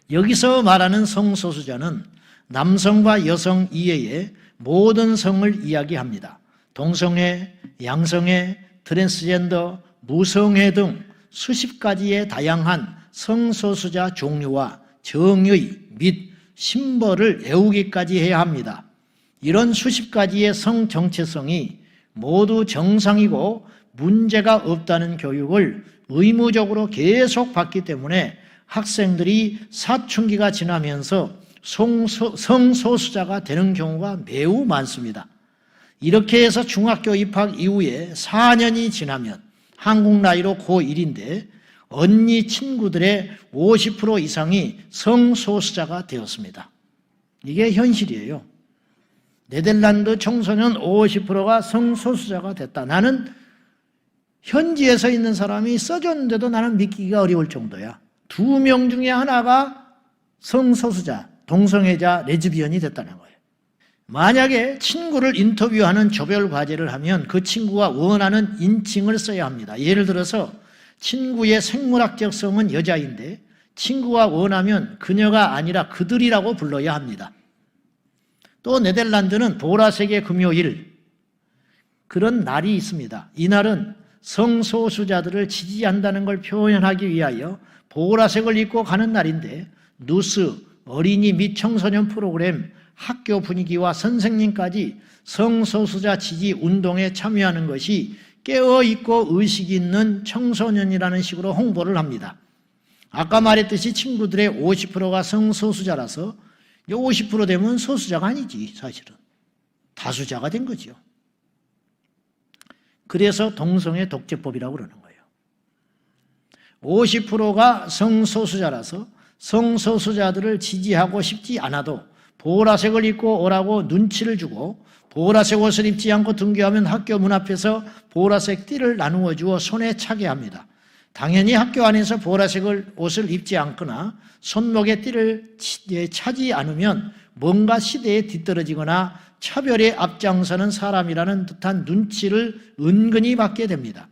여기서 말하는 성소수자는 남성과 여성 이외의 모든 성을 이야기합니다. 동성애, 양성애, 트랜스젠더, 무성애 등 수십 가지의 다양한 성소수자 종류와 정의 및 심벌을 애우기까지 해야 합니다. 이런 수십 가지의 성 정체성이 모두 정상이고 문제가 없다는 교육을 의무적으로 계속 받기 때문에 학생들이 사춘기가 지나면서 성소수자가 되는 경우가 매우 많습니다. 이렇게 해서 중학교 입학 이후에 4년이 지나면 한국 나이로 고1인데 언니 친구들의 50% 이상이 성소수자가 되었습니다. 이게 현실이에요. 네덜란드 청소년 50%가 성소수자가 됐다. 나는 현지에 서 있는 사람이 써줬는데도 나는 믿기가 어려울 정도야. 2명 중에 하나가 성소수자, 동성애자, 레즈비언이 됐다는 거예요. 만약에 친구를 인터뷰하는 조별 과제를 하면 그 친구가 원하는 인칭을 써야 합니다. 예를 들어서 친구의 생물학적 성은 여자인데 친구가 원하면 그녀가 아니라 그들이라고 불러야 합니다. 또 네덜란드는 보라색의 금요일, 그런 날이 있습니다. 이날은 성소수자들을 지지한다는 걸 표현하기 위하여 보라색을 입고 가는 날인데 뉴스, 어린이 및 청소년 프로그램, 학교 분위기와 선생님까지 성소수자 지지 운동에 참여하는 것이 깨어있고 의식이 있는 청소년이라는 식으로 홍보를 합니다. 아까 말했듯이 친구들의 50%가 성소수자라서 50% 되면 소수자가 아니지, 사실은. 다수자가 된 거죠. 그래서 동성애 독재법이라고 그러는 거예요. 50%가 성소수자라서 성소수자들을 지지하고 싶지 않아도 보라색을 입고 오라고 눈치를 주고 보라색 옷을 입지 않고 등교하면 학교 문 앞에서 보라색 띠를 나누어 주어 손에 차게 합니다. 당연히 학교 안에서 보라색 옷을 입지 않거나 손목에 띠를 차지 않으면 뭔가 시대에 뒤떨어지거나 차별에 앞장서는 사람이라는 듯한 눈치를 은근히 받게 됩니다.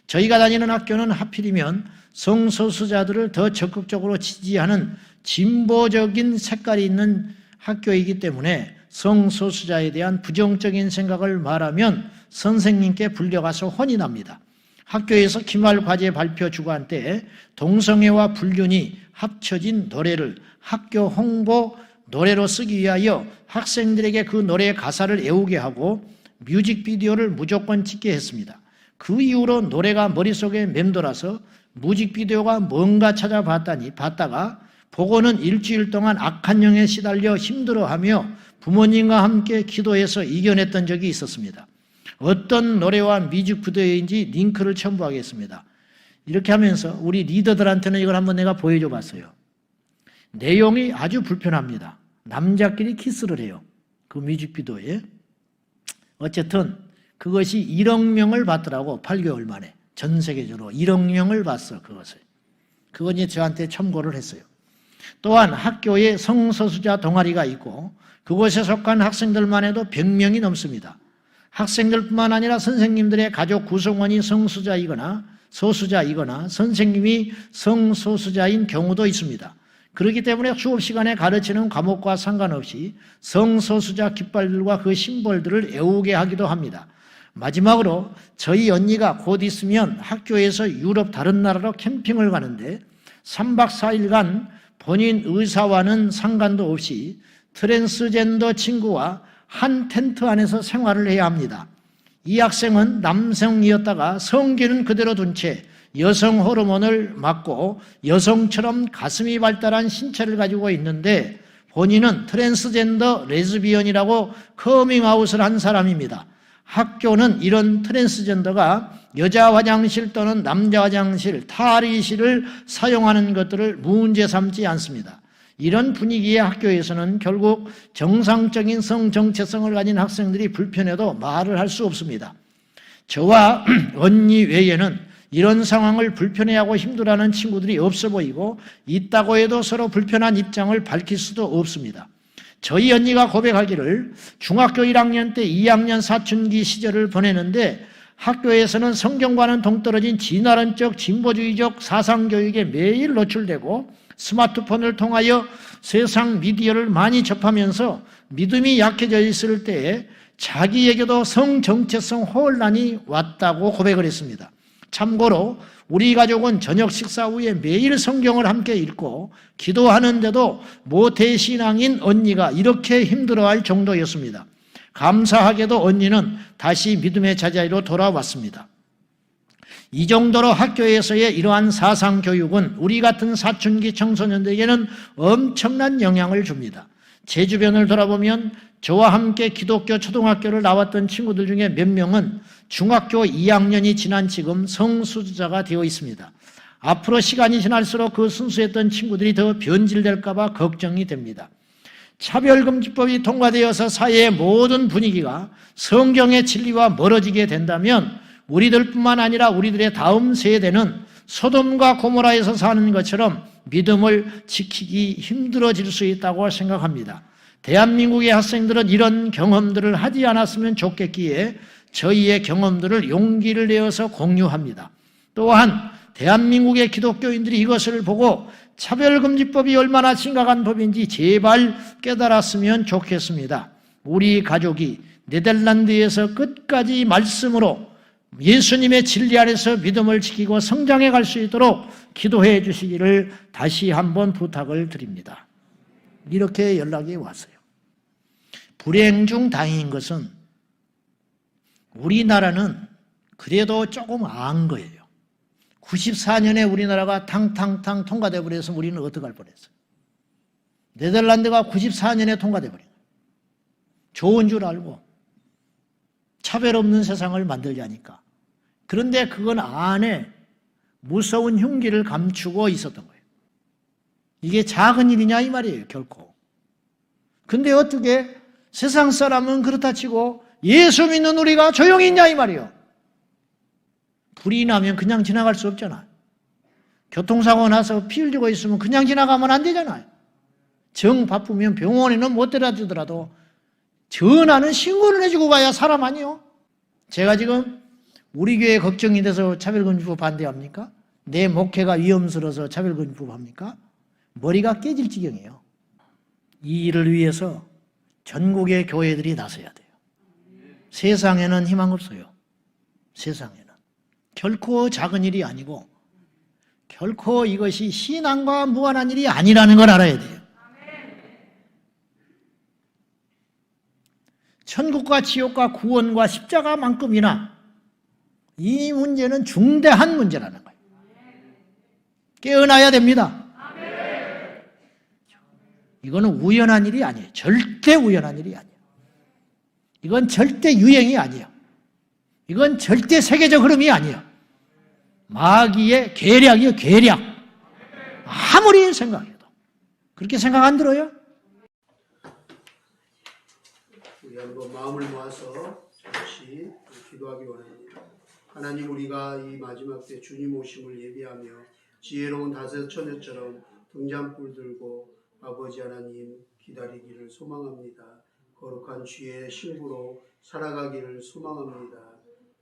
저희가 다니는 학교는 하필이면 성소수자들을 더 적극적으로 지지하는 진보적인 색깔이 있는 학교이기 때문에 성소수자에 대한 부정적인 생각을 말하면 선생님께 불려가서 혼이 납니다. 학교에서 기말 과제 발표 주간 때 동성애와 불륜이 합쳐진 노래를 학교 홍보 노래로 쓰기 위하여 학생들에게 그 노래의 가사를 외우게 하고 뮤직비디오를 무조건 찍게 했습니다. 그 이후로 노래가 머릿속에 맴돌아서 뮤직비디오가 뭔가 봤다가 보고는 일주일 동안 악한 영에 시달려 힘들어하며 부모님과 함께 기도해서 이겨냈던 적이 있었습니다. 어떤 노래와 뮤직비디오인지 링크를 첨부하겠습니다. 이렇게 하면서 우리 리더들한테는 이걸 한번 내가 보여줘 봤어요. 내용이 아주 불편합니다. 남자끼리 키스를 해요. 그 뮤직비디오에. 어쨌든 그것이 1억 명을 봤더라고. 8개월 만에. 전 세계적으로 1억 명을 봤어. 그것을. 그건 저한테 첨고를 했어요. 또한 학교에 성소수자 동아리가 있고 그곳에 속한 학생들만 해도 100명이 넘습니다. 학생들뿐만 아니라 선생님들의 가족 구성원이 성소수자이거나 선생님이 성소수자인 경우도 있습니다. 그렇기 때문에 수업 시간에 가르치는 과목과 상관없이 성소수자 깃발들과 그 심벌들을 외우게 하기도 합니다. 마지막으로 저희 언니가 곧 있으면 학교에서 유럽 다른 나라로 캠핑을 가는데 3박 4일간 본인 의사와는 상관도 없이 트랜스젠더 친구와 한 텐트 안에서 생활을 해야 합니다. 이 학생은 남성이었다가 성기는 그대로 둔 채 여성 호르몬을 맞고 여성처럼 가슴이 발달한 신체를 가지고 있는데 본인은 트랜스젠더 레즈비언이라고 커밍아웃을 한 사람입니다. 학교는 이런 트랜스젠더가 여자 화장실 또는 남자 화장실, 탈의실을 사용하는 것들을 문제 삼지 않습니다. 이런 분위기의 학교에서는 결국 정상적인 성 정체성을 가진 학생들이 불편해도 말을 할 수 없습니다. 저와 언니 외에는 이런 상황을 불편해하고 힘들어하는 친구들이 없어 보이고 있다고 해도 서로 불편한 입장을 밝힐 수도 없습니다. 저희 언니가 고백하기를 중학교 1학년 때 2학년 사춘기 시절을 보내는데 학교에서는 성경과는 동떨어진 진화론적 진보주의적 사상교육에 매일 노출되고 스마트폰을 통하여 세상 미디어를 많이 접하면서 믿음이 약해져 있을 때에 자기에게도 성정체성 혼란이 왔다고 고백을 했습니다. 참고로 우리 가족은 저녁 식사 후에 매일 성경을 함께 읽고 기도하는데도 모태신앙인 언니가 이렇게 힘들어할 정도였습니다. 감사하게도 언니는 다시 믿음의 자자리로 돌아왔습니다. 이 정도로 학교에서의 이러한 사상교육은 우리 같은 사춘기 청소년들에게는 엄청난 영향을 줍니다. 제 주변을 돌아보면 저와 함께 기독교 초등학교를 나왔던 친구들 중에 몇 명은 중학교 2학년이 지난 지금 성수자가 되어 있습니다. 앞으로 시간이 지날수록 그 순수했던 친구들이 더 변질될까 봐 걱정이 됩니다. 차별금지법이 통과되어서 사회의 모든 분위기가 성경의 진리와 멀어지게 된다면 우리들뿐만 아니라 우리들의 다음 세대는 소돔과 고모라에서 사는 것처럼 믿음을 지키기 힘들어질 수 있다고 생각합니다. 대한민국의 학생들은 이런 경험들을 하지 않았으면 좋겠기에 저희의 경험들을 용기를 내어서 공유합니다. 또한 대한민국의 기독교인들이 이것을 보고 차별금지법이 얼마나 심각한 법인지 제발 깨달았으면 좋겠습니다. 우리 가족이 네덜란드에서 끝까지 말씀으로 예수님의 진리 아래서 믿음을 지키고 성장해 갈 수 있도록 기도해 주시기를 다시 한번 부탁을 드립니다. 이렇게 연락이 왔어요. 불행 중 다행인 것은 우리나라는 그래도 조금 안 거예요. 94년에 우리나라가 탕탕탕 통과돼 버려서 우리는 어떡할 뻔했어요. 네덜란드가 94년에 통과돼 버린 거예요. 좋은 줄 알고 차별 없는 세상을 만들자니까. 그런데 그건 안에 무서운 흉기를 감추고 있었던 거예요. 이게 작은 일이냐 이 말이에요, 결코. 근데 어떻게 세상 사람은 그렇다 치고 예수 믿는 우리가 조용히 있냐 이 말이에요. 불이 나면 그냥 지나갈 수 없잖아요. 교통사고 나서 피 흘리고 있으면 그냥 지나가면 안 되잖아요. 정 바쁘면 병원에는 못 데려다 주더라도 전화는 신고를 해주고 가야 사람 아니요. 제가 지금 우리 교회 걱정이 돼서 차별금지법 반대합니까? 내 목회가 위험스러워서 차별금지법 합니까? 머리가 깨질 지경이에요. 이 일을 위해서 전국의 교회들이 나서야 돼요. 세상에는 희망 없어요. 세상에는. 결코 작은 일이 아니고 결코 이것이 신앙과 무관한 일이 아니라는 걸 알아야 돼요. 천국과 지옥과 구원과 십자가만큼이나 이 문제는 중대한 문제라는 거예요. 깨어나야 됩니다. 이거는 우연한 일이 아니에요. 절대 우연한 일이 아니에요. 이건 절대 유행이 아니에요. 이건 절대 세계적 흐름이 아니에요. 마귀의 계략이에요, 계략. 아무리 생각해도. 그렇게 생각 안 들어요? 우리 한번 마음을 모아서 잠시 기도하기 원합니다. 하나님, 우리가 이 마지막 때 주님 오심을 예비하며 지혜로운 다섯 처녀처럼 등잔불 들고 아버지 하나님 기다리기를 소망합니다. 거룩한 주의 신부로 살아가기를 소망합니다.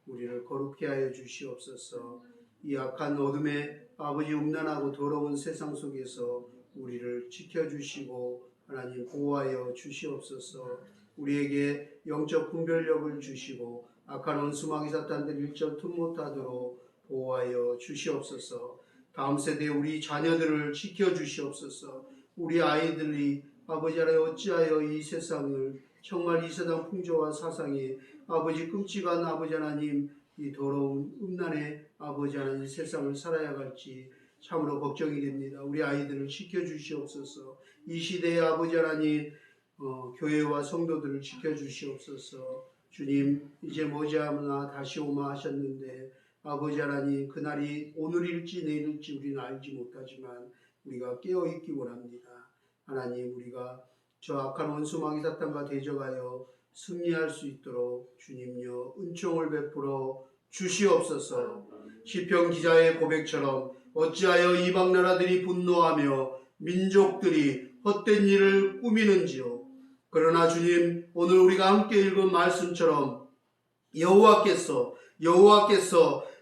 우리를 거룩케 하여 주시옵소서. 이 악한 어둠에 아버지 음란하고 더러운 세상 속에서 우리를 지켜주시고 하나님 보호하여 주시옵소서. 우리에게 영적 분별력을 주시고 악한 원수마귀 사탄들 일절 틈 못하도록 보호하여 주시옵소서. 다음 세대 우리 자녀들을 지켜주시옵소서. 우리 아이들이 아버지 하나님 어찌하여 이 세상을 정말 이 세상 풍조와 사상에 아버지 끔찍한 아버지 하나님 이 더러운 음란의 아버지 하나님 세상을 살아야 갈지 참으로 걱정이 됩니다. 우리 아이들을 지켜주시옵소서. 이 시대의 아버지 하나님 교회와 성도들을 지켜주시옵소서. 주님 이제 머지않아 다시 오마 하셨는데 아버지 하나님 그날이 오늘일지 내일일지 우리는 알지 못하지만 우리가 깨어있기 원합니다. 하나님 우리가 저 악한 원수 마귀 사탄과 대적하여 승리할 수 있도록 주님여 은총을 베풀어 주시옵소서. 시편 기자의 고백처럼 어찌하여 이방 나라들이 분노하며 민족들이 헛된 일을 꾸미는지요. 그러나 주님 오늘 우리가 함께 읽은 말씀처럼 여호와께서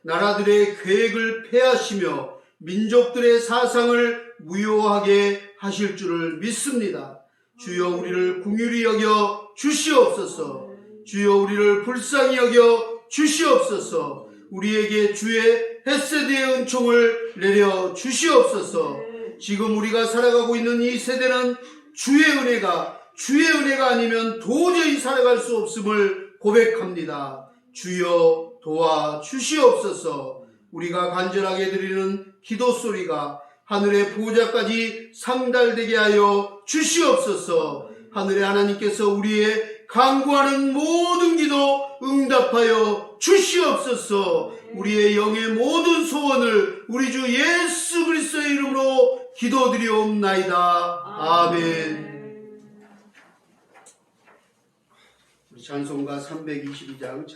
나라들의 계획을 폐하시며 민족들의 사상을 무효하게 하실 줄을 믿습니다. 주여 우리를 긍휼히 여겨 주시옵소서. 주여 우리를 불쌍히 여겨 주시옵소서. 우리에게 주의 헤세드의 은총을 내려 주시옵소서. 지금 우리가 살아가고 있는 이 세대는 주의 은혜가 아니면 도저히 살아갈 수 없음을 고백합니다. 주여 도와 주시옵소서. 우리가 간절하게 드리는 기도 소리가 하늘의 보좌까지 상달되게 하여 주시옵소서. 하늘의 하나님께서 우리의 간구하는 모든 기도 응답하여 주시옵소서. 우리의 영의 모든 소원을 우리 주 예수 그리스도의 이름으로 기도드리옵나이다. 아멘. 우리 찬송가 322장